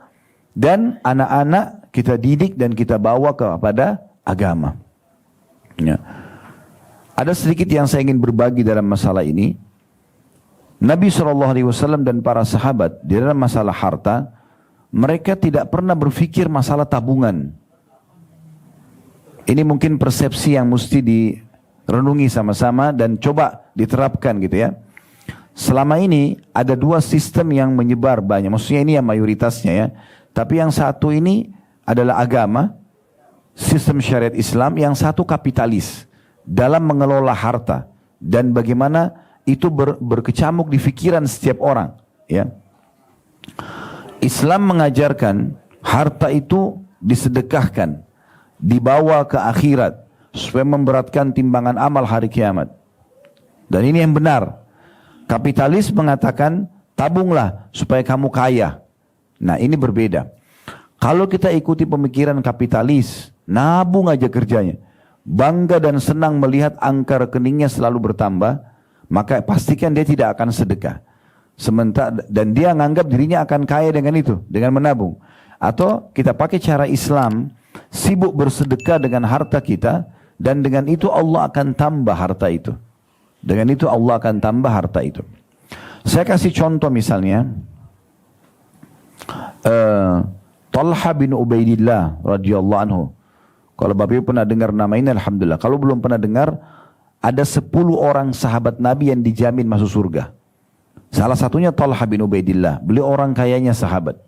Dan anak-anak kita didik dan kita bawa kepada agama. Ya. Ada sedikit yang saya ingin berbagi dalam masalah ini. Nabi SAW dan para sahabat di dalam masalah harta, mereka tidak pernah berpikir masalah tabungan. Ini mungkin persepsi yang mesti direnungi sama-sama dan coba diterapkan gitu ya. Selama ini ada dua sistem yang menyebar banyak, maksudnya ini yang mayoritasnya ya. Tapi yang satu ini adalah agama, sistem syariat Islam, yang satu kapitalis dalam mengelola harta dan bagaimana itu berkecamuk di pikiran setiap orang ya. Islam mengajarkan harta itu disedekahkan, dibawa ke akhirat supaya memberatkan timbangan amal hari kiamat. Dan ini yang benar. Kapitalis mengatakan tabunglah supaya kamu kaya. Nah, ini berbeda. Kalau kita ikuti pemikiran kapitalis, nabung aja kerjanya, bangga dan senang melihat angka rekeningnya selalu bertambah, maka pastikan dia tidak akan sedekah. Sementara dan dia menganggap dirinya akan kaya dengan itu, dengan menabung. Atau kita pakai cara Islam, sibuk bersedekah dengan harta kita, dan dengan itu Allah akan tambah harta itu. Dengan itu Allah akan tambah harta itu. Saya kasih contoh misalnya, Talha bin Ubaidillah radhiyallahu anhu. Kalau Bapak Ibu pernah dengar nama ini, alhamdulillah. Kalau belum pernah dengar, ada 10 orang sahabat Nabi yang dijamin masuk surga. Salah satunya Talha bin Ubaidillah. Beliau orang kayanya sahabat.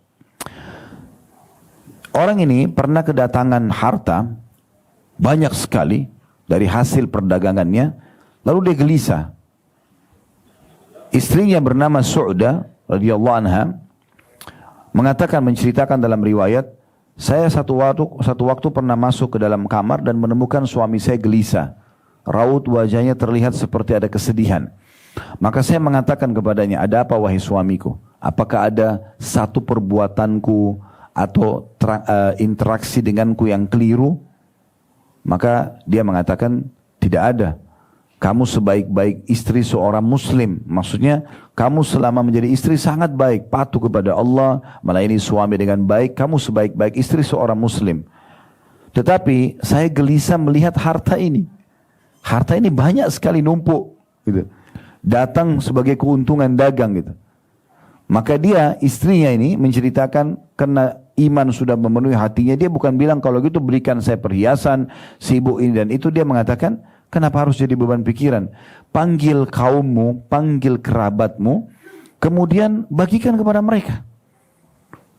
Orang ini pernah kedatangan harta banyak sekali dari hasil perdagangannya. Lalu dia gelisah. Istrinya bernama Su'dah radhiyallahu anha mengatakan, menceritakan dalam riwayat, saya satu waktu pernah masuk ke dalam kamar dan menemukan suami saya gelisah. Raut wajahnya terlihat seperti ada kesedihan. Maka saya mengatakan kepadanya, ada apa wahai suamiku? Apakah ada satu perbuatanku atau interaksi denganku yang keliru? Maka dia mengatakan, tidak ada. Kamu sebaik-baik istri seorang muslim. Maksudnya kamu selama menjadi istri sangat baik, patuh kepada Allah, melayani suami dengan baik. Kamu sebaik-baik istri seorang muslim. Tetapi saya gelisah melihat harta ini. Harta ini banyak sekali numpuk gitu. Datang sebagai keuntungan dagang gitu. Maka dia, istrinya ini menceritakan, karena iman sudah memenuhi hatinya, dia bukan bilang kalau gitu berikan saya perhiasan, sibuk ini dan itu. Dia mengatakan, kenapa harus jadi beban pikiran? Panggil kaummu, panggil kerabatmu, kemudian bagikan kepada mereka.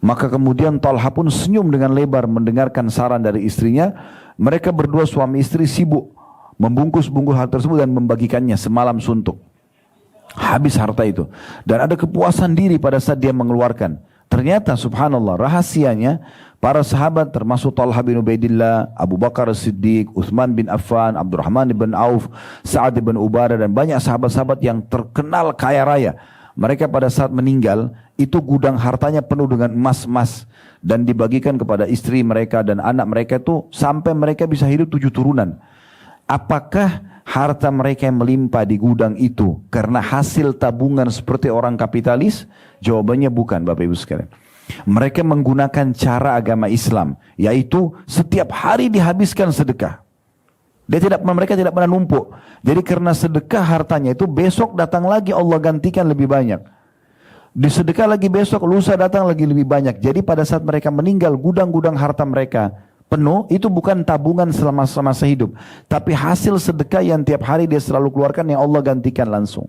Maka kemudian Talha pun senyum dengan lebar mendengarkan saran dari istrinya. Mereka berdua suami istri sibuk membungkus-bungkus hal tersebut dan membagikannya semalam suntuk. Habis harta itu. Dan ada kepuasan diri pada saat dia mengeluarkan. Ternyata subhanallah rahasianya, para sahabat termasuk Talha bin Ubaidillah, Abu Bakar As-Siddiq, Uthman bin Affan, Abdurrahman bin Auf, Sa'ad bin Ubadah, dan banyak sahabat-sahabat yang terkenal kaya raya. Mereka pada saat meninggal, itu gudang hartanya penuh dengan emas-emas. Dan dibagikan kepada istri mereka dan anak mereka itu sampai mereka bisa hidup 7 turunan. Apakah harta mereka yang melimpah di gudang itu karena hasil tabungan seperti orang kapitalis? Jawabannya bukan, Bapak Ibu sekalian. Mereka menggunakan cara agama Islam, yaitu setiap hari dihabiskan sedekah. Mereka tidak pernah numpuk. Jadi karena sedekah hartanya itu, besok datang lagi Allah gantikan lebih banyak. Disedekah lagi besok, lusa datang lagi lebih banyak. Jadi pada saat mereka meninggal, gudang-gudang harta mereka penuh. Itu bukan tabungan selama masa hidup, tapi hasil sedekah yang tiap hari dia selalu keluarkan, yang Allah gantikan langsung.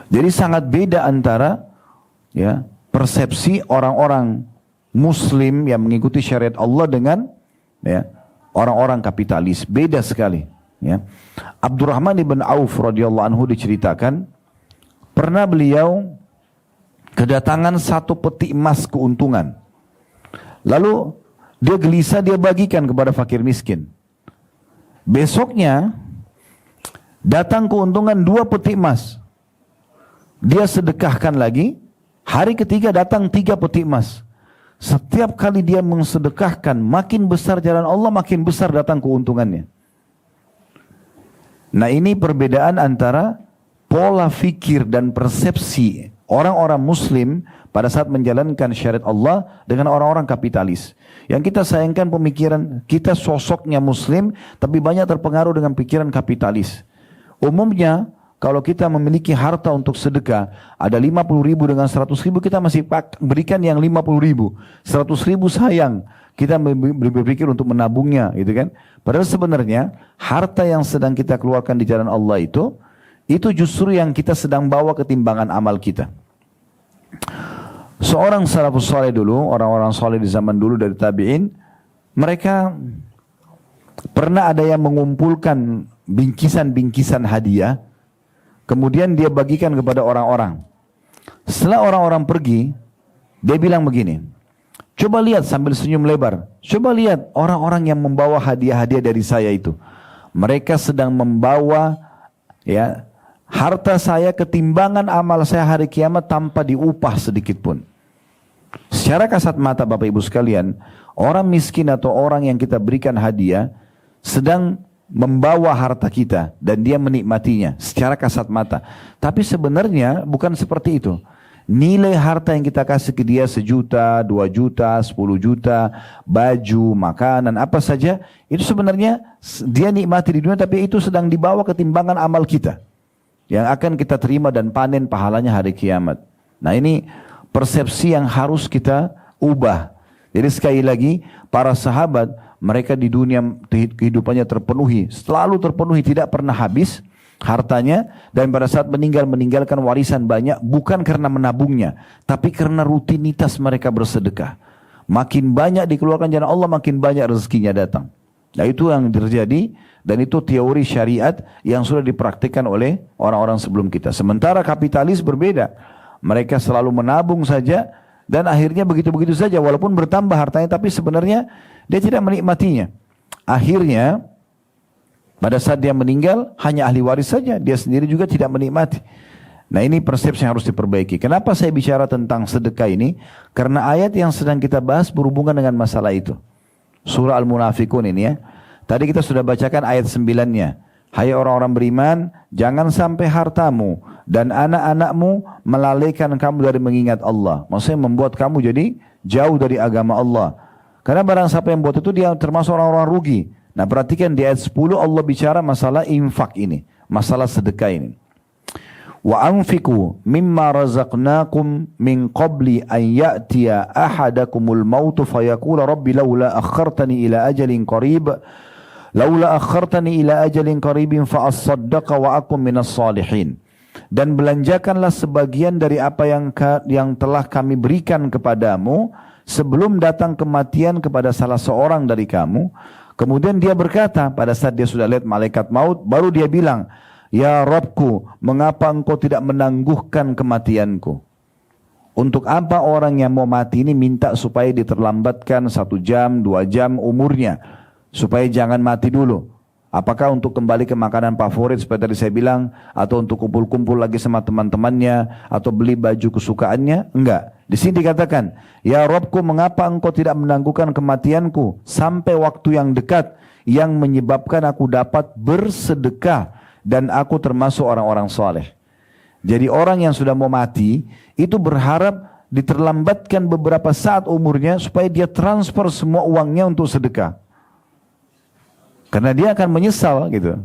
Jadi sangat beda antara ya persepsi orang-orang muslim yang mengikuti syariat Allah dengan ya orang-orang kapitalis. Beda sekali ya. Abdurrahman bin Auf radhiyallahu anhu diceritakan, pernah beliau kedatangan 1 peti emas keuntungan. Lalu dia gelisah, dia bagikan kepada fakir miskin. Besoknya datang keuntungan 2 peti emas. Dia sedekahkan lagi. Hari ketiga datang 3 peti emas. Setiap kali dia mensedekahkan, makin besar jalan Allah, makin besar datang keuntungannya. Nah, ini perbedaan antara pola fikir dan persepsi orang-orang muslim pada saat menjalankan syariat Allah dengan orang-orang kapitalis. Yang kita sayangkan pemikiran kita, sosoknya muslim tapi banyak terpengaruh dengan pikiran kapitalis. Umumnya kalau kita memiliki harta untuk sedekah, ada 50.000 dengan 100.000, kita masih berikan yang 50.000. 100.000 sayang, kita berpikir untuk menabungnya, gitu kan? Padahal sebenarnya harta yang sedang kita keluarkan di jalan Allah itu justru yang kita sedang bawa ke timbangan amal kita. Seorang salafus saleh dulu, orang-orang saleh di zaman dulu dari tabi'in, mereka pernah ada yang mengumpulkan bingkisan-bingkisan hadiah, kemudian dia bagikan kepada orang-orang. Setelah orang-orang pergi, dia bilang begini, coba lihat sambil senyum lebar, coba lihat orang-orang yang membawa hadiah-hadiah dari saya itu. Mereka sedang membawa harta saya ke timbangan amal saya hari kiamat tanpa diupah sedikit pun. Secara kasat mata Bapak Ibu sekalian, orang miskin atau orang yang kita berikan hadiah sedang membawa harta kita dan dia menikmatinya secara kasat mata. Tapi sebenarnya bukan seperti itu. Nilai harta yang kita kasih ke dia 1 juta, 2 juta, 10 juta, baju, makanan, apa saja, itu sebenarnya dia nikmati di dunia, tapi itu sedang dibawa ke timbangan amal kita yang akan kita terima dan panen pahalanya hari kiamat. Nah, ini persepsi yang harus kita ubah. Jadi sekali lagi, para sahabat mereka di dunia kehidupannya terpenuhi, selalu terpenuhi, tidak pernah habis hartanya, dan pada saat meninggalkan warisan banyak, bukan karena menabungnya, tapi karena rutinitas mereka bersedekah. Makin banyak dikeluarkan jalan Allah, makin banyak rezekinya datang. Nah, itu yang terjadi, dan itu teori syariat yang sudah dipraktikkan oleh orang-orang sebelum kita. Sementara kapitalis berbeda, mereka selalu menabung saja, dan akhirnya begitu-begitu saja, walaupun bertambah hartanya, tapi sebenarnya dia tidak menikmatinya. Akhirnya pada saat dia meninggal, hanya ahli waris saja, dia sendiri juga tidak menikmati. Nah, ini persepsi yang harus diperbaiki. Kenapa saya bicara tentang sedekah ini? Karena ayat yang sedang kita bahas berhubungan dengan masalah itu. Surah Al-Munafikun ini ya. Tadi kita sudah bacakan ayat 9-nya. Hai orang-orang beriman, jangan sampai hartamu dan anak-anakmu melalaikan kamu dari mengingat Allah. Maksudnya membuat kamu jadi jauh dari agama Allah. Karena barang siapa yang buat itu, dia termasuk orang-orang rugi. Nah, perhatikan di ayat 10 Allah bicara masalah infak ini, masalah sedekah ini. Wa anfiqu mimma razaqnakum min qabli an ya'tiya ahadakumul mautu fayaqula rabbi laula akhartani ila ajalin qaribin fa asaddaqa wa akum minas salihin. Dan belanjakanlah sebagian dari apa yang telah kami berikan kepadamu sebelum datang kematian kepada salah seorang dari kamu. Kemudian dia berkata, pada saat dia sudah lihat malaikat maut, baru dia bilang, ya Rabbku, mengapa engkau tidak menangguhkan kematianku? Untuk apa orang yang mau mati ini minta supaya diterlambatkan 1 jam, 2 jam umurnya, supaya jangan mati dulu? Apakah untuk kembali ke makanan favorit seperti tadi saya bilang, atau untuk kumpul-kumpul lagi sama teman-temannya, atau beli baju kesukaannya? Enggak. Di sini dikatakan, ya Rabbku, mengapa engkau tidak menangguhkan kematianku sampai waktu yang dekat yang menyebabkan aku dapat bersedekah dan aku termasuk orang-orang saleh. Jadi orang yang sudah mau mati itu berharap diterlambatkan beberapa saat umurnya supaya dia transfer semua uangnya untuk sedekah. Karena dia akan menyesal gitu.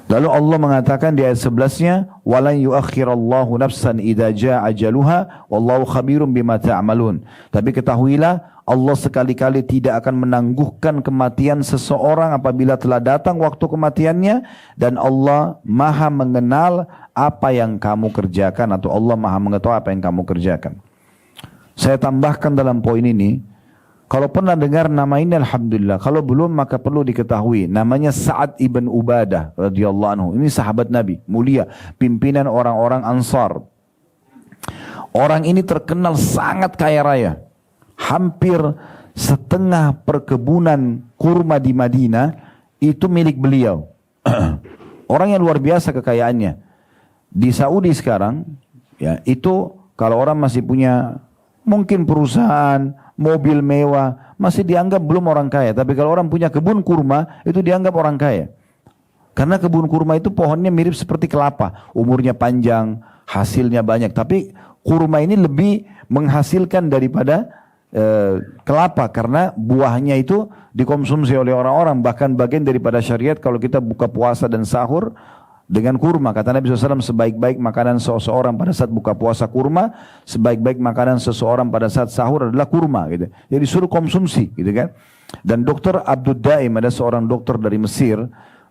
Lalu Allah mengatakan di ayat 11-nya, "Walan yuakhirallahu nafsan idza jaa ajaluha wallahu khabirum bima ta'malun." Tapi ketahuilah, Allah sekali-kali tidak akan menangguhkan kematian seseorang apabila telah datang waktu kematiannya, dan Allah Maha mengenal apa yang kamu kerjakan, atau Allah Maha mengetahui apa yang kamu kerjakan. Saya tambahkan dalam poin ini, kalau pernah dengar nama ini alhamdulillah, kalau belum maka perlu diketahui, namanya Sa'ad ibn Ubadah radhiyallahu anhu. Ini sahabat Nabi, mulia, pimpinan orang-orang Ansar. Orang ini terkenal sangat kaya raya. Hampir setengah perkebunan kurma di Madinah itu milik beliau. Orang yang luar biasa kekayaannya. Di Saudi sekarang, ya, itu kalau orang masih punya mungkin perusahaan, mobil mewah, masih dianggap belum orang kaya. Tapi kalau orang punya kebun kurma, itu dianggap orang kaya. Karena kebun kurma itu pohonnya mirip seperti kelapa, umurnya panjang, hasilnya banyak. Tapi kurma ini lebih menghasilkan daripada kelapa, karena buahnya itu dikonsumsi oleh orang-orang. Bahkan bagian daripada syariat kalau kita buka puasa dan sahur, dengan kurma. Kata Nabi SAW, sebaik-baik makanan seseorang pada saat buka puasa kurma, sebaik-baik makanan seseorang pada saat sahur adalah kurma gitu. Jadi suruh konsumsi gitu kan. Dan Dr. Abdul Daim, ada seorang dokter dari Mesir,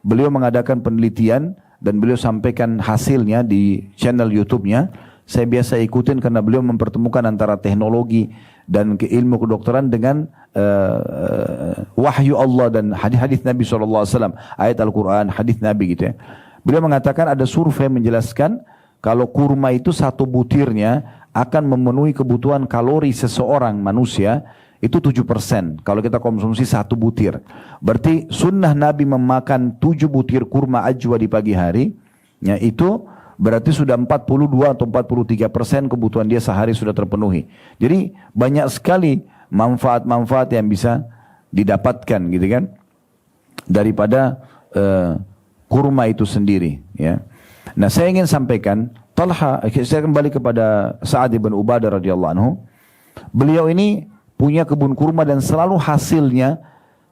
beliau mengadakan penelitian dan beliau sampaikan hasilnya di channel YouTube-nya. Saya biasa ikutin karena beliau mempertemukan antara teknologi dan ilmu kedokteran dengan wahyu Allah dan hadis-hadis Nabi SAW, ayat Al-Quran, hadis Nabi gitu ya. Beliau mengatakan ada survei menjelaskan kalau kurma itu satu butirnya akan memenuhi kebutuhan kalori seseorang manusia itu 7%. Kalau kita konsumsi satu butir. Berarti sunnah Nabi memakan 7 butir kurma ajwa di pagi hari, ya itu berarti sudah 42 atau 43% kebutuhan dia sehari sudah terpenuhi. Jadi banyak sekali manfaat-manfaat yang bisa didapatkan gitu kan daripada kurma itu sendiri ya. Nah, saya ingin sampaikan saya kembali kepada Sa'ad bin Ubadah radhiyallahu anhu. Beliau ini punya kebun kurma dan selalu hasilnya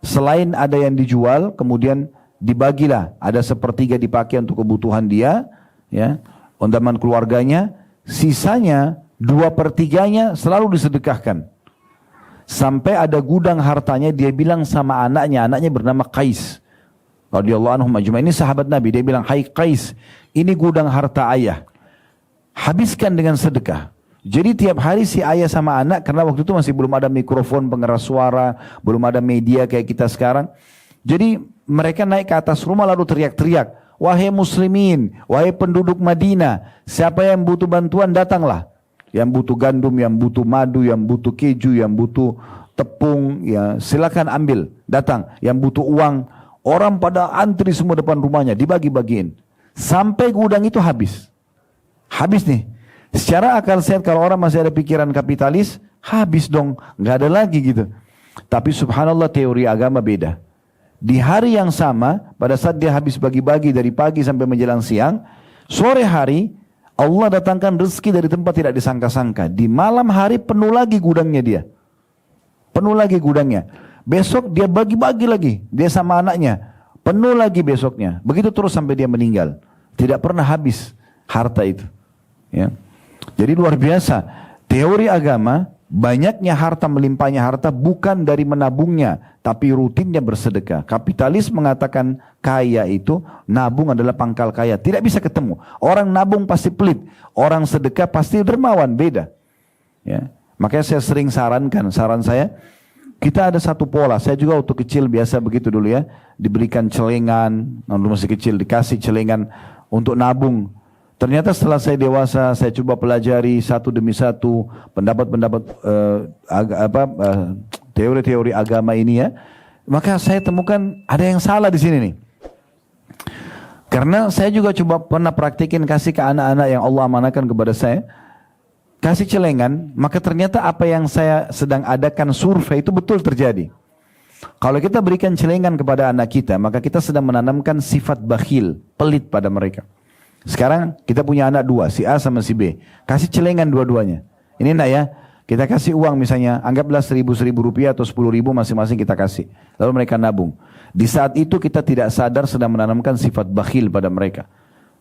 selain ada yang dijual kemudian dibagilah, ada sepertiga dipakai untuk kebutuhan dia ya, untuk keluarganya, sisanya 2/3 selalu disedekahkan. Sampai ada gudang hartanya, dia bilang sama anaknya bernama Qais radhiyallahu anhu majma', ini sahabat Nabi, dia bilang, "Hai Qais, ini gudang harta ayah. Habiskan dengan sedekah." Jadi tiap hari si ayah sama anak, karena waktu itu masih belum ada mikrofon pengeras suara, belum ada media kayak kita sekarang. Jadi mereka naik ke atas rumah lalu teriak-teriak, "Wahai muslimin, wahai penduduk Madinah, siapa yang butuh bantuan datanglah. Yang butuh gandum, yang butuh madu, yang butuh keju, yang butuh tepung, ya silakan ambil, datang. Yang butuh uang." Orang pada antri semua depan rumahnya, dibagi-bagiin. Sampai gudang itu habis. Habis nih. Secara akal sehat kalau orang masih ada pikiran kapitalis, habis dong, nggak ada lagi gitu. Tapi subhanallah teori agama beda. Di hari yang sama, pada saat dia habis bagi-bagi dari pagi sampai menjelang siang, sore hari Allah datangkan rezeki dari tempat tidak disangka-sangka. Di malam hari penuh lagi gudangnya dia. Penuh lagi gudangnya. Besok dia bagi-bagi lagi, dia sama anaknya, penuh lagi besoknya. Begitu terus sampai dia meninggal. Tidak pernah habis harta itu. Ya. Jadi luar biasa. Teori agama, banyaknya harta, melimpahnya harta bukan dari menabungnya, tapi rutinnya bersedekah. Kapitalis mengatakan kaya itu, nabung adalah pangkal kaya. Tidak bisa ketemu. Orang nabung pasti pelit, orang sedekah pasti dermawan, beda. Ya. Makanya saya sering saran saya, kita ada satu pola. Saya juga waktu kecil biasa begitu dulu ya, diberikan celengan, waktu masih kecil dikasih celengan untuk nabung. Ternyata setelah saya dewasa, saya coba pelajari satu demi satu pendapat-pendapat teori-teori agama ini ya. Maka saya temukan ada yang salah di sini nih. Karena saya juga coba pernah praktikin kasih ke anak-anak yang Allah amanahkan kepada saya. Kasih celengan, maka ternyata apa yang saya sedang adakan survei itu betul terjadi. Kalau kita berikan celengan kepada anak kita, maka kita sedang menanamkan sifat bakhil, pelit pada mereka. Sekarang kita punya anak dua, si A sama si B. Kasih celengan dua-duanya. Ini nak ya, kita kasih uang misalnya, anggaplah 1.000 rupiah atau 10.000 masing-masing kita kasih. Lalu mereka nabung. Di saat itu kita tidak sadar sedang menanamkan sifat bakhil pada mereka.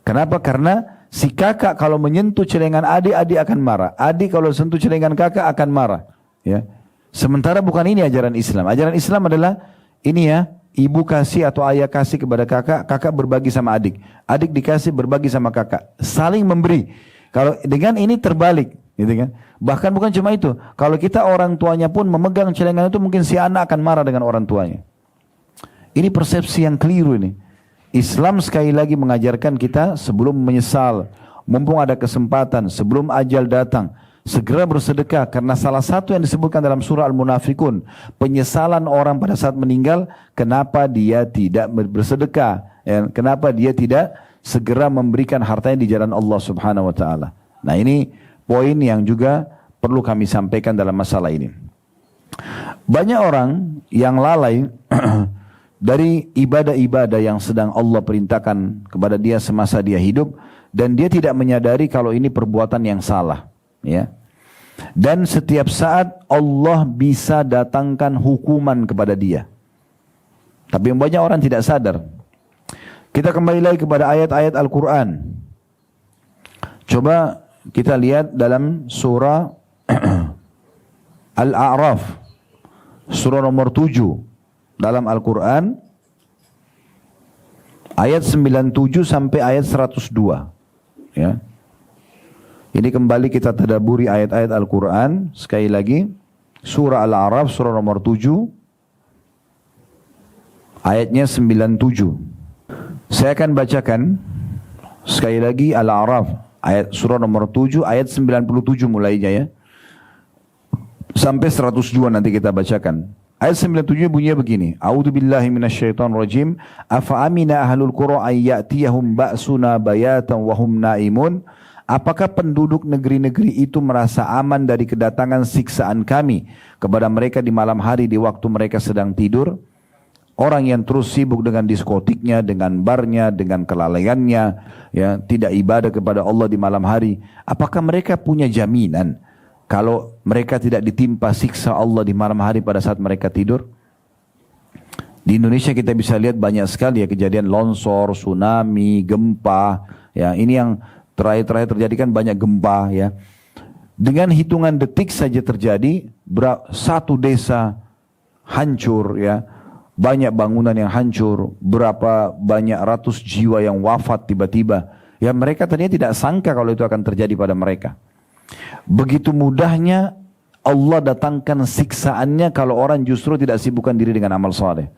Kenapa? Karena si kakak kalau menyentuh celengan adik, adik akan marah. Adik kalau sentuh celengan kakak akan marah. Ya. Sementara bukan ini ajaran Islam. Ajaran Islam adalah ini ya, ibu kasih atau ayah kasih kepada kakak, kakak berbagi sama adik. Adik dikasih berbagi sama kakak. Saling memberi. Kalau dengan ini terbalik, gitu kan? Bahkan bukan cuma itu. Kalau kita orang tuanya pun memegang celengan itu, mungkin si anak akan marah dengan orang tuanya. Ini persepsi yang keliru ini. Islam sekali lagi mengajarkan kita sebelum menyesal, mumpung ada kesempatan, sebelum ajal datang, segera bersedekah. Karena salah satu yang disebutkan dalam surah Al-Munafikun, penyesalan orang pada saat meninggal, kenapa dia tidak bersedekah, ya, kenapa dia tidak segera memberikan hartanya di jalan Allah Subhanahu wa taala. Nah, ini poin yang juga perlu kami sampaikan dalam masalah ini. Banyak orang yang lalai dari ibadah-ibadah yang sedang Allah perintahkan kepada dia semasa dia hidup, dan dia tidak menyadari kalau ini perbuatan yang salah, ya. Dan setiap saat Allah bisa datangkan hukuman kepada dia. Tapi yang banyak orang tidak sadar. Kita kembali lagi kepada ayat-ayat Al-Quran. Coba kita lihat dalam surah Al-A'raf, surah nomor 7 dalam Al-Quran, ayat 97 sampai ayat 102. Ya. Ini kembali kita tadaburi ayat-ayat Al-Quran. Sekali lagi, surah Al-A'raf, surah nomor 7, ayatnya 97. Saya akan bacakan sekali lagi Al-A'raf, ayat surah nomor 7 ayat 97 mulainya ya. Sampai 102 nanti kita bacakan. Ayat 97 bunyinya begini. A'udzubillahi minasyaitonirrajim. Afa amina ahlul qura ay ya'tiyahum ba'suna bayatan wa hum naimun. Apakah penduduk negeri-negeri itu merasa aman dari kedatangan siksaan kami kepada mereka di malam hari di waktu mereka sedang tidur? Orang yang terus sibuk dengan diskotiknya, dengan barnya, dengan kelalaiannya, ya, tidak ibadah kepada Allah di malam hari. Apakah mereka punya jaminan kalau mereka tidak ditimpa siksa Allah di malam hari pada saat mereka tidur? Di Indonesia kita bisa lihat banyak sekali ya kejadian longsor, tsunami, gempa. Ya, ini yang terakhir-terakhir terjadi kan banyak gempa ya. Dengan hitungan detik saja terjadi, satu desa hancur ya. Banyak bangunan yang hancur, berapa banyak ratus jiwa yang wafat tiba-tiba. Ya mereka tadinya tidak sangka kalau itu akan terjadi pada mereka. Begitu mudahnya Allah datangkan siksaannya kalau orang justru tidak sibukkan diri dengan amal saleh.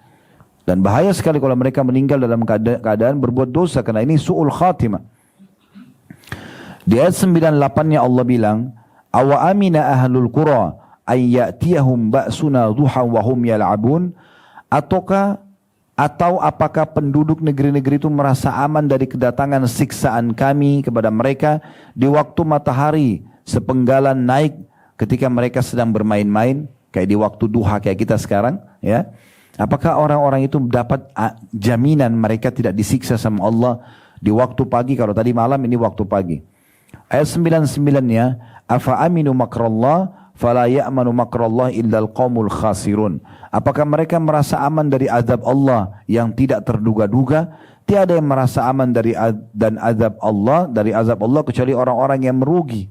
Dan bahaya sekali kalau mereka meninggal dalam keadaan berbuat dosa, karena ini su'ul khatimah. Di ayat 98-nya Allah bilang, awa amina ahlul qura ay ya'tiyahum ba'suna duhan wa hum yal'abun. Atau apakah penduduk negeri-negeri itu merasa aman dari kedatangan siksaan kami kepada mereka di waktu matahari sepenggalan naik ketika mereka sedang bermain-main, kayak di waktu duha kayak kita sekarang ya. Apakah orang-orang itu dapat jaminan mereka tidak disiksa sama Allah di waktu pagi? Kalau tadi malam, ini waktu pagi. Ayat 99-nya, afa aminu makrallah fala ya'manu makrallah illal qaumul khasirun. Apakah mereka merasa aman dari azab Allah yang tidak terduga-duga? Tiada yang merasa aman dari azab Allah kecuali orang-orang yang merugi.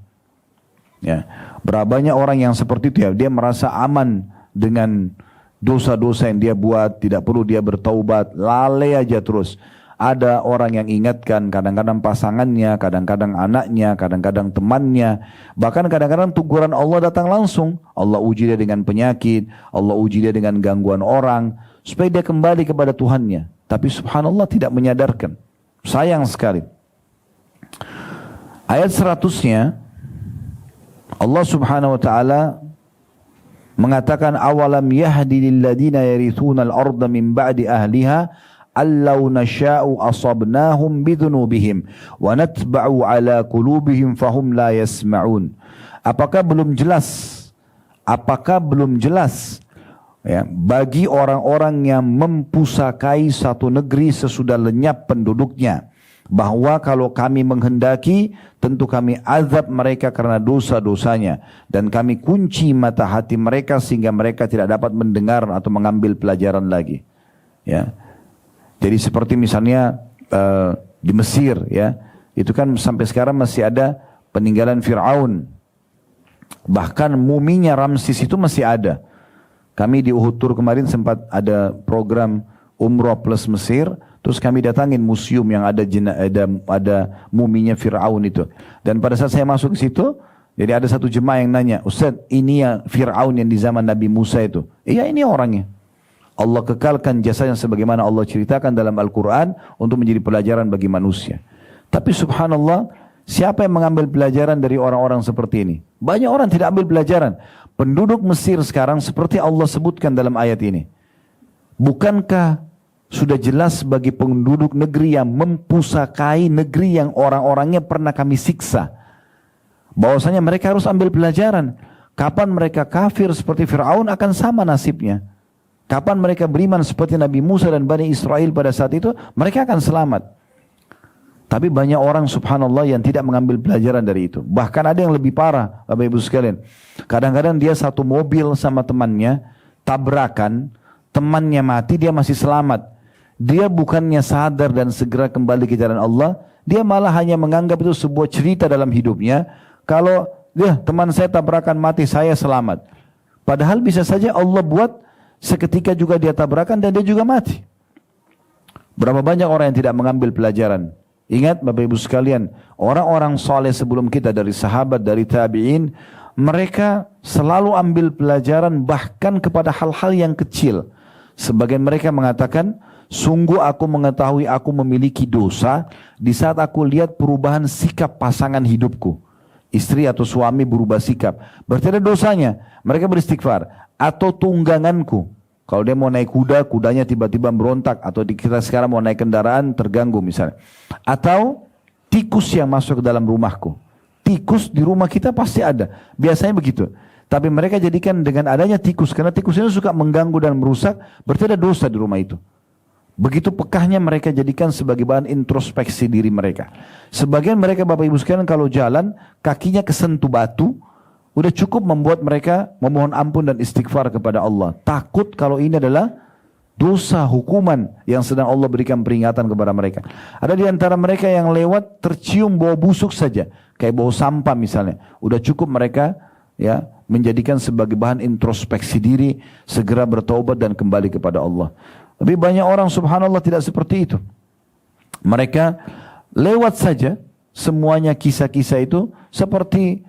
Ya, berapa banyak orang yang seperti itu ya, dia merasa aman dengan dosa-dosa yang dia buat, tidak perlu dia bertaubat, lalai aja terus. Ada orang yang ingatkan, kadang-kadang pasangannya, kadang-kadang anaknya, kadang-kadang temannya. Bahkan kadang-kadang teguran Allah datang langsung. Allah uji dia dengan penyakit, Allah uji dia dengan gangguan orang, supaya dia kembali kepada Tuhannya. Tapi subhanallah tidak menyadarkan. Sayang sekali. Ayat 100-nya, Allah subhanahu wa ta'ala mengatakan, awalam yahdi lilladina yarithuna al-arda min ba'di ahliha allau nasha'u asabnahum bidhunubihim wa natba'u ala qulubihim fahum la yasma'un. Apakah belum jelas ya, bagi orang-orang yang mempusakai satu negeri sesudah lenyap penduduknya, bahwa kalau kami menghendaki tentu kami azab mereka karena dosa-dosanya, dan kami kunci mata hati mereka sehingga mereka tidak dapat mendengar atau mengambil pelajaran lagi. Ya. Jadi seperti misalnya di Mesir ya, itu kan sampai sekarang masih ada peninggalan Fir'aun. Bahkan muminya Ramses itu masih ada. Kami di Uhud Tour kemarin sempat ada program umroh plus Mesir, terus kami datangin museum yang ada muminya Fir'aun itu. Dan pada saat saya masuk ke situ, jadi ada satu jemaah yang nanya, Ustaz, ini ya Fir'aun yang di zaman Nabi Musa itu? Iya, ini orangnya. Allah kekalkan jasanya sebagaimana Allah ceritakan dalam Al-Quran untuk menjadi pelajaran bagi manusia. Tapi subhanallah, siapa yang mengambil pelajaran dari orang-orang seperti ini? Banyak orang tidak ambil pelajaran. Penduduk Mesir sekarang seperti Allah sebutkan dalam ayat ini. Bukankah sudah jelas bagi penduduk negeri yang mempusakai negeri yang orang-orangnya pernah kami siksa, bahwasanya mereka harus ambil pelajaran. Kapan mereka kafir seperti Fir'aun akan sama nasibnya. Kapan mereka beriman seperti Nabi Musa dan Bani Israel pada saat itu, mereka akan selamat. Tapi banyak orang subhanallah yang tidak mengambil pelajaran dari itu. Bahkan ada yang lebih parah, Bapak Ibu sekalian. Kadang-kadang dia satu mobil sama temannya, tabrakan, temannya mati, dia masih selamat. dia bukannya sadar dan segera kembali ke jalan Allah, dia malah hanya menganggap itu sebuah cerita dalam hidupnya. Kalau dia teman saya tabrakan mati, saya selamat. Padahal bisa saja Allah buat seketika juga dia tabrakan dan dia juga mati. Berapa banyak orang yang tidak mengambil pelajaran. Ingat Bapak Ibu sekalian, orang-orang soleh sebelum kita dari sahabat, dari tabi'in, mereka selalu ambil pelajaran bahkan kepada hal-hal yang kecil. Sebagian mereka mengatakan, sungguh aku mengetahui aku memiliki dosa di saat aku lihat perubahan sikap pasangan hidupku. Istri atau suami berubah sikap. Berarti ada dosanya. Mereka beristighfar. Atau tungganganku. Kalau dia mau naik kuda, kudanya tiba-tiba berontak. Atau kita sekarang mau naik kendaraan, terganggu misalnya. Atau tikus yang masuk ke dalam rumahku. Tikus di rumah kita pasti ada. Biasanya begitu. Tapi mereka jadikan dengan adanya tikus. Karena tikus ini suka mengganggu dan merusak. Berarti ada dosa di rumah itu. Begitu pekahnya mereka jadikan sebagai bahan introspeksi diri mereka. Sebagian mereka Bapak Ibu sekalian kalau jalan, kakinya kesentuh batu, udah cukup membuat mereka memohon ampun dan istighfar kepada Allah. Takut kalau ini adalah dosa hukuman yang sedang Allah berikan peringatan kepada mereka. Ada di antara mereka yang lewat tercium bau busuk saja, kayak bau sampah misalnya. Udah cukup mereka ya menjadikan sebagai bahan introspeksi diri, segera bertaubat dan kembali kepada Allah. Tapi banyak orang subhanallah tidak seperti itu. Mereka lewat saja semuanya kisah-kisah itu seperti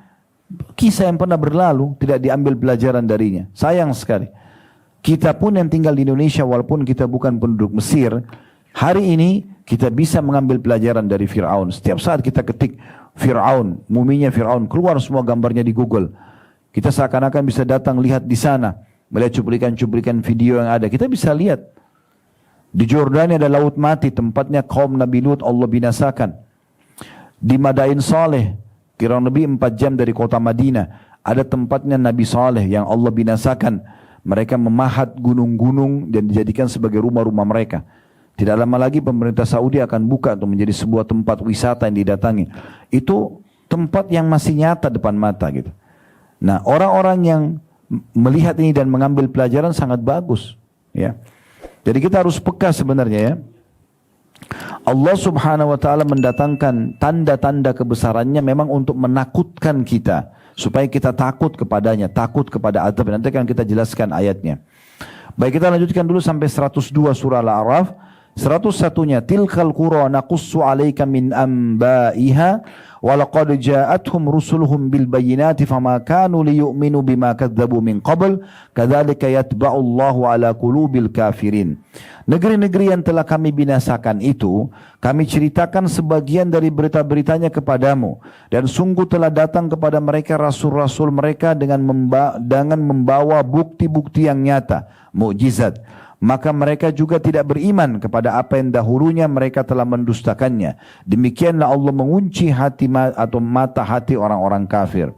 kisah yang pernah berlalu, tidak diambil pelajaran darinya. Sayang sekali. Kita pun yang tinggal di Indonesia walaupun kita bukan penduduk Mesir, hari ini kita bisa mengambil pelajaran dari Fir'aun. Setiap saat kita ketik Fir'aun, muminya Fir'aun, keluar semua gambarnya di Google. Kita seakan-akan bisa datang lihat di sana, melihat cuplikan-cuplikan video yang ada. Kita bisa lihat. Di Jordania ada laut mati, tempatnya kaum Nabi Lut Allah binasakan. Di Madain Saleh, kurang lebih 4 jam dari kota Madinah, ada tempatnya Nabi Saleh yang Allah binasakan. Mereka memahat gunung-gunung dan dijadikan sebagai rumah-rumah mereka. Tidak lama lagi pemerintah Saudi akan buka untuk menjadi sebuah tempat wisata yang didatangi. Itu tempat yang masih nyata depan mata gitu. Nah, orang-orang yang melihat ini dan mengambil pelajaran sangat bagus, ya. Jadi kita harus peka sebenarnya ya. Allah subhanahu wa ta'ala mendatangkan tanda-tanda kebesarannya memang untuk menakutkan kita. Supaya kita takut kepadanya, takut kepada azab. Nanti akan kita jelaskan ayatnya. Baik, kita lanjutkan dulu sampai 102 surah Al-A'raf. 101-nya, tilkal qura naqussu alaika min ambaiha walaqad ja'atuhum rusuluhum bil bayyinati fama kanu liyu'minu bima kadzabu min qabl kadzalika yatba'u Allahu ala qulubil kafirin. Negeri-negeri yang telah kami binasakan itu kami ceritakan sebagian dari berita-beritanya kepadamu, dan sungguh telah datang kepada mereka rasul-rasul mereka dengan membawa bukti-bukti yang nyata, mukjizat. Maka mereka juga tidak beriman kepada apa yang dahulunya mereka telah mendustakannya. Demikianlah Allah mengunci hati atau mata hati orang-orang kafir.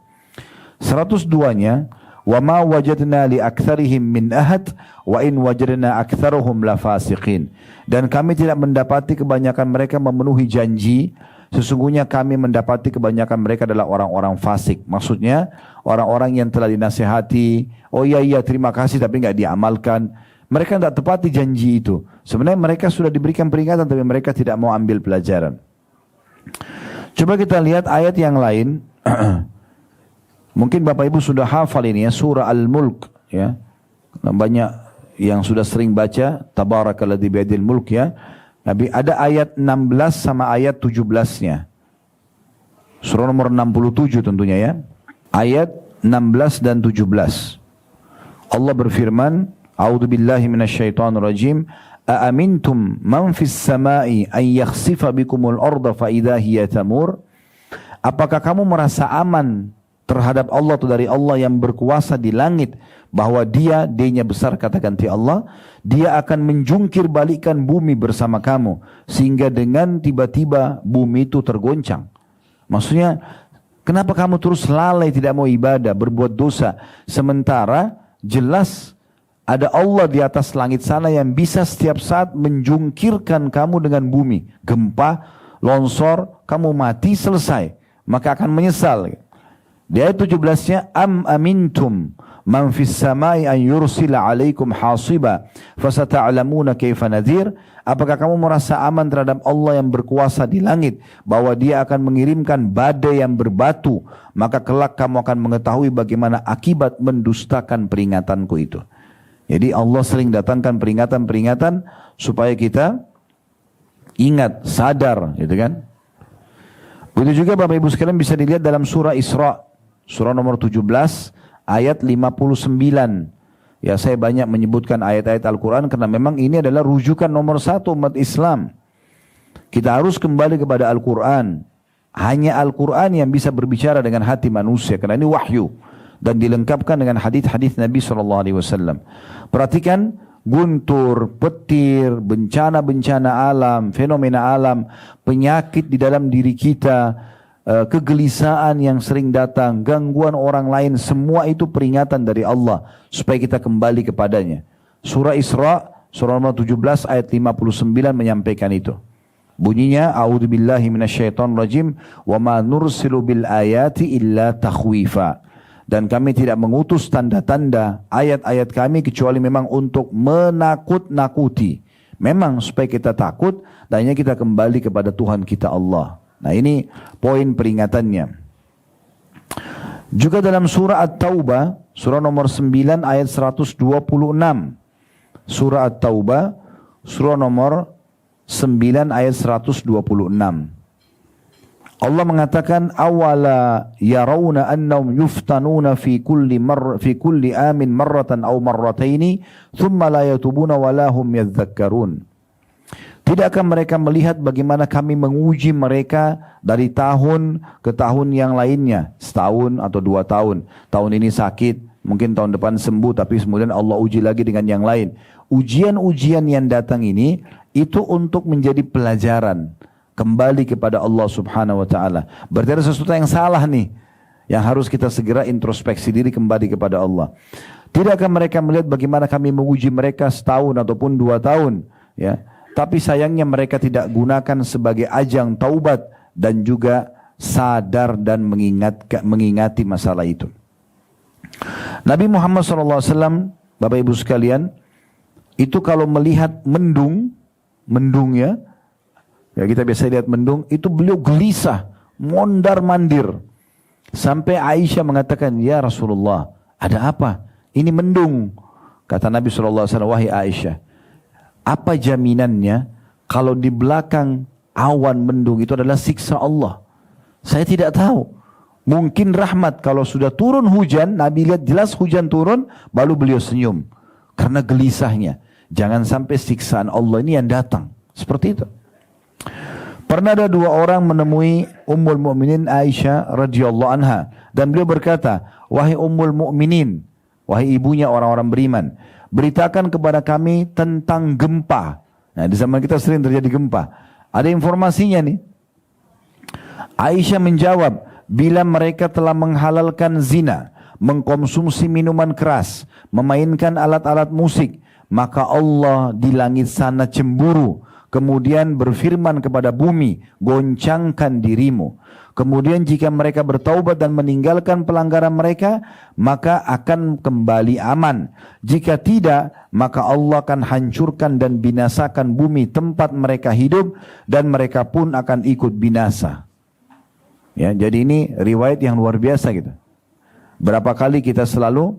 102-nya, wa ma wajadna li aktsarihim min ahad wa in wajadna aktsaruhum lafasiqin. Dan kami tidak mendapati kebanyakan mereka memenuhi janji. Sesungguhnya kami mendapati kebanyakan mereka adalah orang-orang fasik. Maksudnya orang-orang yang telah dinasihati, oh iya terima kasih, tapi nggak diamalkan. Mereka tidak tepati janji itu. Sebenarnya mereka sudah diberikan peringatan, tapi mereka tidak mau ambil pelajaran. Coba kita lihat ayat yang lain. Mungkin Bapak Ibu sudah hafal ini ya, surah Al-Mulk ya. Banyak yang sudah sering baca Tabarakalladzi biyadil mulk ya. Tapi ada ayat 16 sama ayat 17-nya. Surah nomor 67 tentunya ya. Ayat 16 dan 17. Allah berfirman, A'udzu billahi minasyaitonir rajim. Aamintum man fis samai ay yakhsifa bikumul arda fa idza hiya tamur? Apakah kamu merasa aman terhadap Allah atau dari Allah yang berkuasa di langit, bahwa dia-nya besar kata ganti Allah, dia akan menjungkir balikan bumi bersama kamu sehingga dengan tiba-tiba bumi itu tergoncang. Maksudnya, kenapa kamu terus lalai tidak mau ibadah, berbuat dosa, sementara jelas ada Allah di atas langit sana yang bisa setiap saat menjungkirkan kamu dengan bumi. Gempa, longsor, kamu mati, selesai. Maka akan menyesal. Di ayat 17-nya, am amintum man fis samai an yursila alaikum hasiba fasata'lamuna kaifa nadhir. Apakah kamu merasa aman terhadap Allah yang berkuasa di langit, bahwa dia akan mengirimkan badai yang berbatu, maka kelak kamu akan mengetahui bagaimana akibat mendustakan peringatanku itu. Jadi Allah sering datangkan peringatan-peringatan supaya kita ingat, sadar, gitu kan. Begitu juga Bapak Ibu sekalian bisa dilihat dalam surah Isra, surah nomor 17 ayat 59. Ya, saya banyak menyebutkan ayat-ayat Al-Quran karena memang ini adalah rujukan nomor satu umat Islam. Kita harus kembali kepada Al-Quran. Hanya Al-Quran yang bisa berbicara dengan hati manusia karena ini wahyu dan dilengkapkan dengan hadis-hadis Nabi SAW. Perhatikan, guntur, petir, bencana-bencana alam, fenomena alam, penyakit di dalam diri kita, kegelisahan yang sering datang, gangguan orang lain, semua itu peringatan dari Allah supaya kita kembali kepadanya. Surah Isra, surah nomor 17 ayat 59 menyampaikan itu. Bunyinya, a'udzubillahi minasyaitonirrajim, wa ma nursilu bil ayati illa takhwifa. Dan kami tidak mengutus tanda-tanda ayat-ayat kami kecuali memang untuk menakut-nakuti. Memang supaya kita takut dan kita kembali kepada Tuhan kita Allah. Nah, ini poin peringatannya. Juga dalam surah At-Taubah, surah nomor 9 ayat 126. Surah At-Taubah, surah nomor 9 ayat 126. Allah mengatakan, awala yarawna annahum yuftanuna fi kulli amin marratan aw marrataini thumma la yatubuna wa lahum yadhakkarun. Tidakkah mereka melihat bagaimana kami menguji mereka dari tahun ke tahun yang lainnya, setahun atau 2 tahun. Tahun ini sakit, mungkin tahun depan sembuh, tapi kemudian Allah uji lagi dengan yang lain. Ujian-ujian yang datang ini itu untuk menjadi pelajaran kembali kepada Allah Subhanahu wa taala. Berarti ada sesuatu yang salah nih, yang harus kita segera introspeksi diri kembali kepada Allah. Tidakkah mereka melihat bagaimana kami menguji mereka setahun ataupun 2 tahun, ya? Tapi sayangnya mereka tidak gunakan sebagai ajang taubat dan juga sadar dan mengingati masalah itu. Nabi Muhammad SAW, Bapak Ibu sekalian, itu kalau melihat mendung ya kita biasa lihat mendung, itu beliau gelisah, mondar-mandir. Sampai Aisyah mengatakan, ya Rasulullah, ada apa? Ini mendung. Kata Nabi SAW, wahai Aisyah, apa jaminannya kalau di belakang awan mendung itu adalah siksa Allah? Saya tidak tahu. Mungkin rahmat, kalau sudah turun hujan, Nabi lihat jelas hujan turun, baru beliau senyum. Karena gelisahnya. Jangan sampai siksaan Allah ini yang datang. Seperti itu. Pernah ada 2 orang menemui Ummul Mukminin Aisyah radhiyallahu anha. Dan beliau berkata, wahai Ummul Mukminin, wahai ibunya orang-orang beriman, beritakan kepada kami tentang gempa. Nah, di zaman kita sering terjadi gempa. Ada informasinya nih. Aisyah menjawab, bila mereka telah menghalalkan zina, mengkonsumsi minuman keras, memainkan alat-alat musik, maka Allah di langit sana cemburu. Kemudian berfirman kepada bumi, goncangkan dirimu. Kemudian jika mereka bertaubat dan meninggalkan pelanggaran mereka, maka akan kembali aman. Jika tidak, maka Allah akan hancurkan dan binasakan bumi tempat mereka hidup, dan mereka pun akan ikut binasa. Ya, jadi ini riwayat yang luar biasa gitu. Berapa kali kita selalu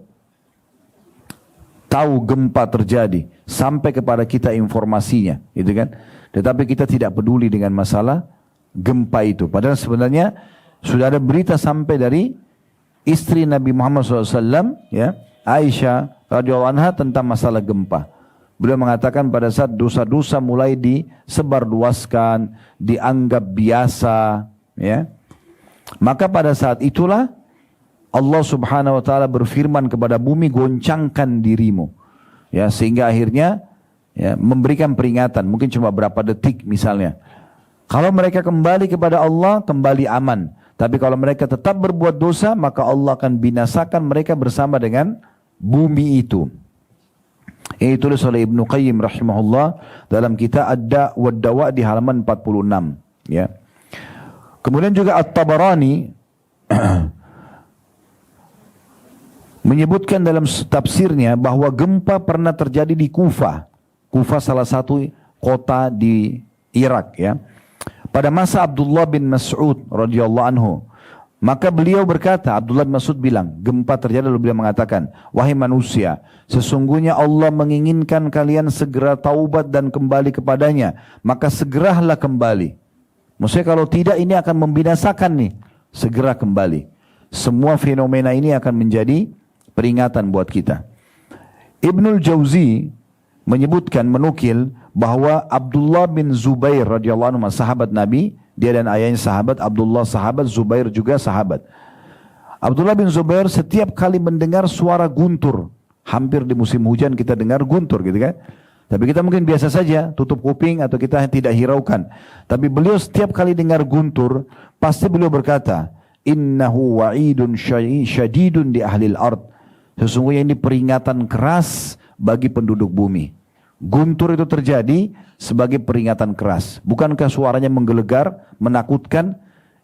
tahu gempa terjadi, sampai kepada kita informasinya, gitu kan? Tetapi kita tidak peduli dengan masalah gempa itu. Padahal sebenarnya sudah ada berita sampai dari istri Nabi Muhammad SAW, ya, Aisyah radhiyallahu anha, tentang masalah gempa. Beliau mengatakan pada saat dosa-dosa mulai disebarluaskan, dianggap biasa, ya, maka pada saat itulah Allah Subhanahu wa taala berfirman kepada bumi, goncangkan dirimu. Ya, sehingga akhirnya ya, memberikan peringatan, mungkin cuma berapa detik misalnya. Kalau mereka kembali kepada Allah, kembali aman. Tapi kalau mereka tetap berbuat dosa, maka Allah akan binasakan mereka bersama dengan bumi itu. Ini ditulis oleh Ibnu Qayyim rahimahullah dalam kitab Ad-Da' wad Dawa' di halaman 46. Ya. Kemudian juga At-Tabarani menyebutkan dalam tafsirnya bahwa gempa pernah terjadi di Kufah. Kufah salah satu kota di Irak ya. Pada masa Abdullah bin Mas'ud radhiyallahu anhu. Maka beliau berkata, Abdullah bin Mas'ud bilang, gempa terjadi lalu beliau mengatakan, wahai manusia, sesungguhnya Allah menginginkan kalian segera taubat dan kembali kepadanya, maka segeralah kembali. Maksudnya kalau tidak ini akan membinasakan nih, segera kembali. Semua fenomena ini akan menjadi peringatan buat kita. Ibnul Jauzi menyebutkan, menukil bahwa Abdullah bin Zubair radhiyallahu anhu, sahabat Nabi, dia dan ayahnya sahabat, Abdullah sahabat, Zubair juga sahabat. Abdullah bin Zubair setiap kali mendengar suara guntur, hampir di musim hujan kita dengar guntur gitu kan. Tapi kita mungkin biasa saja, tutup kuping atau kita tidak hiraukan. Tapi beliau setiap kali dengar guntur, pasti beliau berkata, innahu wa'idun syadidun di ahlil ard. Sesungguhnya ini peringatan keras bagi penduduk bumi. Guntur itu terjadi sebagai peringatan keras. Bukankah suaranya menggelegar, menakutkan?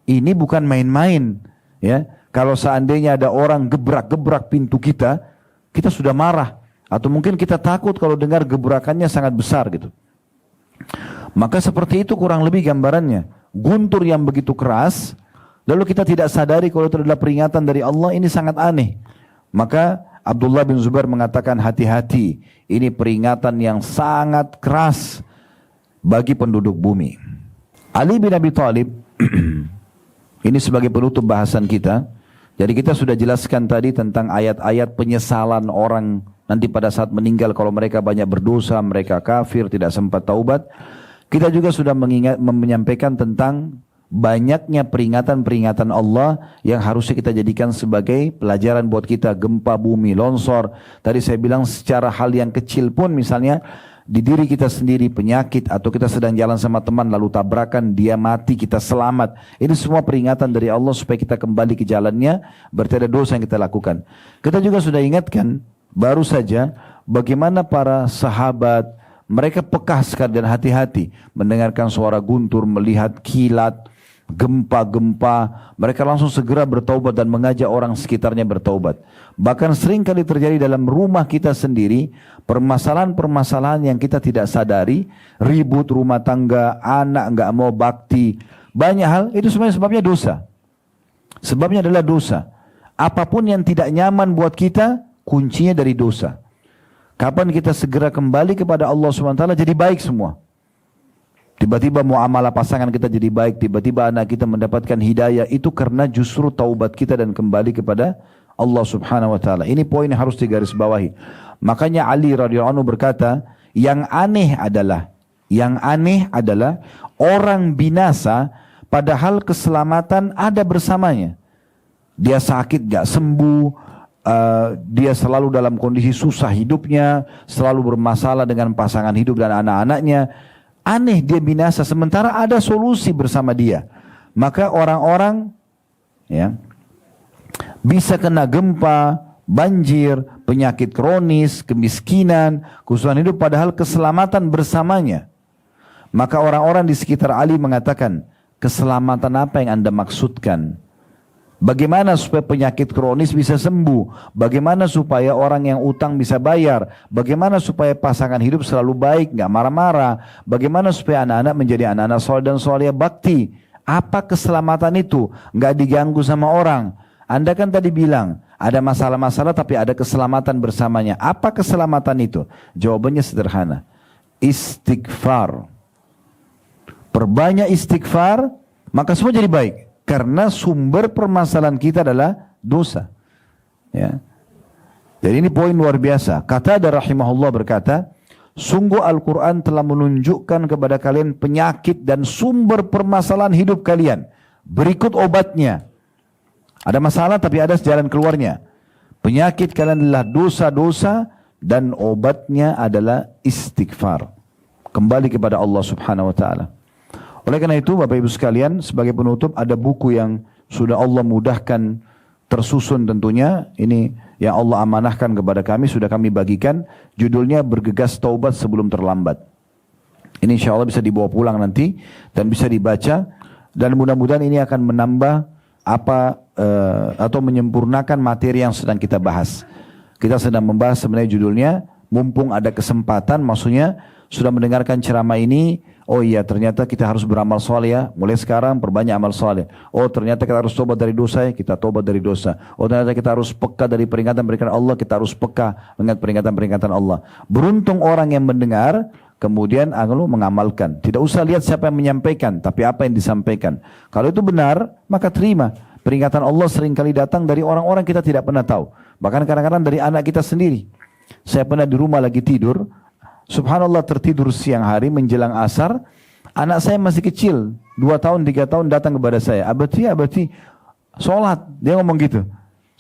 Ini bukan main-main. Ya, kalau seandainya ada orang gebrak-gebrak pintu kita, kita sudah marah. Atau mungkin kita takut kalau dengar gebrakannya sangat besar gitu. Maka seperti itu kurang lebih gambarannya. Guntur yang begitu keras, lalu kita tidak sadari kalau itu adalah peringatan dari Allah, ini sangat aneh. Maka Abdullah bin Zubair mengatakan, hati-hati, ini peringatan yang sangat keras bagi penduduk bumi. Ali bin Abi Thalib, ini sebagai penutup bahasan kita. Jadi kita sudah jelaskan tadi tentang ayat-ayat penyesalan orang nanti pada saat meninggal kalau mereka banyak berdosa, mereka kafir, tidak sempat taubat. Kita juga sudah menyampaikan tentang banyaknya peringatan-peringatan Allah yang harusnya kita jadikan sebagai pelajaran buat kita. Gempa bumi, longsor. Tadi saya bilang secara hal yang kecil pun, misalnya di diri kita sendiri penyakit, atau kita sedang jalan sama teman lalu tabrakan, dia mati, kita selamat. Ini semua peringatan dari Allah supaya kita kembali ke jalannya, berarti ada dosa yang kita lakukan. Kita juga sudah ingatkan baru saja bagaimana para sahabat mereka peka sekali dan hati-hati mendengarkan suara guntur, melihat kilat, gempa-gempa, mereka langsung segera bertaubat dan mengajak orang sekitarnya bertaubat. Bahkan sering kali terjadi dalam rumah kita sendiri, permasalahan-permasalahan yang kita tidak sadari, ribut rumah tangga, anak nggak mau bakti, banyak hal, itu sebenarnya sebabnya dosa. Sebabnya adalah dosa. Apapun yang tidak nyaman buat kita, kuncinya dari dosa. Kapan kita segera kembali kepada Allah SWT, jadi baik semua. Tiba-tiba muamalah pasangan kita jadi baik, tiba-tiba anak kita mendapatkan hidayah, itu karena justru taubat kita dan kembali kepada Allah Subhanahu wa taala. Ini poin yang harus digarisbawahi. Makanya Ali radhiyallahu anhu berkata, yang aneh adalah orang binasa padahal keselamatan ada bersamanya. Dia sakit gak sembuh, dia selalu dalam kondisi susah hidupnya, selalu bermasalah dengan pasangan hidup dan anak-anaknya. Aneh dia binasa sementara ada solusi bersama dia. Maka orang-orang ya bisa kena gempa, banjir, penyakit kronis, kemiskinan, kesusahan hidup padahal keselamatan bersamanya. Maka orang-orang di sekitar Ali mengatakan, keselamatan apa yang Anda maksudkan? Bagaimana supaya penyakit kronis bisa sembuh? Bagaimana supaya orang yang utang bisa bayar? Bagaimana supaya pasangan hidup selalu baik, nggak marah-marah? Bagaimana supaya anak-anak menjadi anak-anak soleh dan soleh bakti? Apa keselamatan itu? Nggak diganggu sama orang. Anda kan tadi bilang ada masalah-masalah tapi ada keselamatan bersamanya. Apa keselamatan itu? Jawabannya sederhana. Istighfar. Perbanyak istighfar, maka semua jadi baik. Karena sumber permasalahan kita adalah dosa. Ya. Jadi ini poin luar biasa. Qatadah rahimahullah berkata, sungguh Al-Quran telah menunjukkan kepada kalian penyakit dan sumber permasalahan hidup kalian. Berikut obatnya. Ada masalah tapi ada jalan keluarnya. Penyakit kalian adalah dosa-dosa dan obatnya adalah istighfar. Kembali kepada Allah Subhanahu wa taala. Oleh karena itu Bapak Ibu sekalian, sebagai penutup ada buku yang sudah Allah mudahkan tersusun tentunya. Ini yang Allah amanahkan kepada kami, sudah kami bagikan. Judulnya Bergegas Taubat Sebelum Terlambat. Ini insya Allah bisa dibawa pulang nanti dan bisa dibaca. Dan mudah-mudahan ini akan menambah atau menyempurnakan materi yang sedang kita bahas. Kita sedang membahas sebenarnya judulnya, mumpung ada kesempatan, maksudnya sudah mendengarkan ceramah ini, oh iya ternyata kita harus beramal soleh ya, mulai sekarang perbanyak amal soleh. Oh ternyata kita harus tobat dari dosa ya, kita tobat dari dosa. Oh ternyata kita harus peka dari peringatan-peringatan Allah, kita harus peka dengan peringatan-peringatan Allah. Beruntung orang yang mendengar, kemudian mengamalkan. Tidak usah lihat siapa yang menyampaikan, tapi apa yang disampaikan. Kalau itu benar, maka terima. Peringatan Allah seringkali datang dari orang-orang kita tidak pernah tahu. Bahkan kadang-kadang dari anak kita sendiri. Saya pernah di rumah lagi tidur, subhanallah tertidur siang hari menjelang asar, anak saya masih kecil, 2 tahun, 3 tahun datang kepada saya, abati, sholat. Dia ngomong gitu.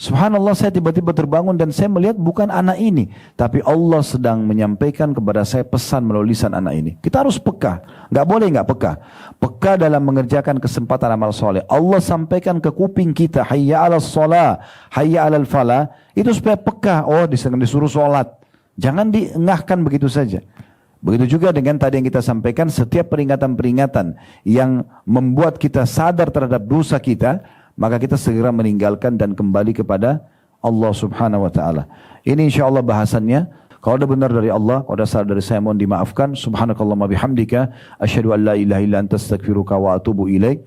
Subhanallah, saya tiba-tiba terbangun dan saya melihat bukan anak ini, tapi Allah sedang menyampaikan kepada saya pesan melalui lisan anak ini. Kita harus peka, nggak boleh nggak peka. Peka dalam mengerjakan kesempatan amal soleh. Allah sampaikan ke kuping kita, hayya alal sholah, hayya alal falah, itu supaya peka. Oh, disuruh sholat. Jangan diengahkan begitu saja. Begitu juga dengan tadi yang kita sampaikan, setiap peringatan-peringatan yang membuat kita sadar terhadap dosa kita, maka kita segera meninggalkan dan kembali kepada Allah subhanahu wa ta'ala. Ini insyaAllah bahasannya. Kalau ada benar dari Allah, kalau ada salah dari saya mohon dimaafkan. Subhanakallahumma bihamdika, asyhadu an la ilaha illa anta astaghfiruka wa atubu ilaik.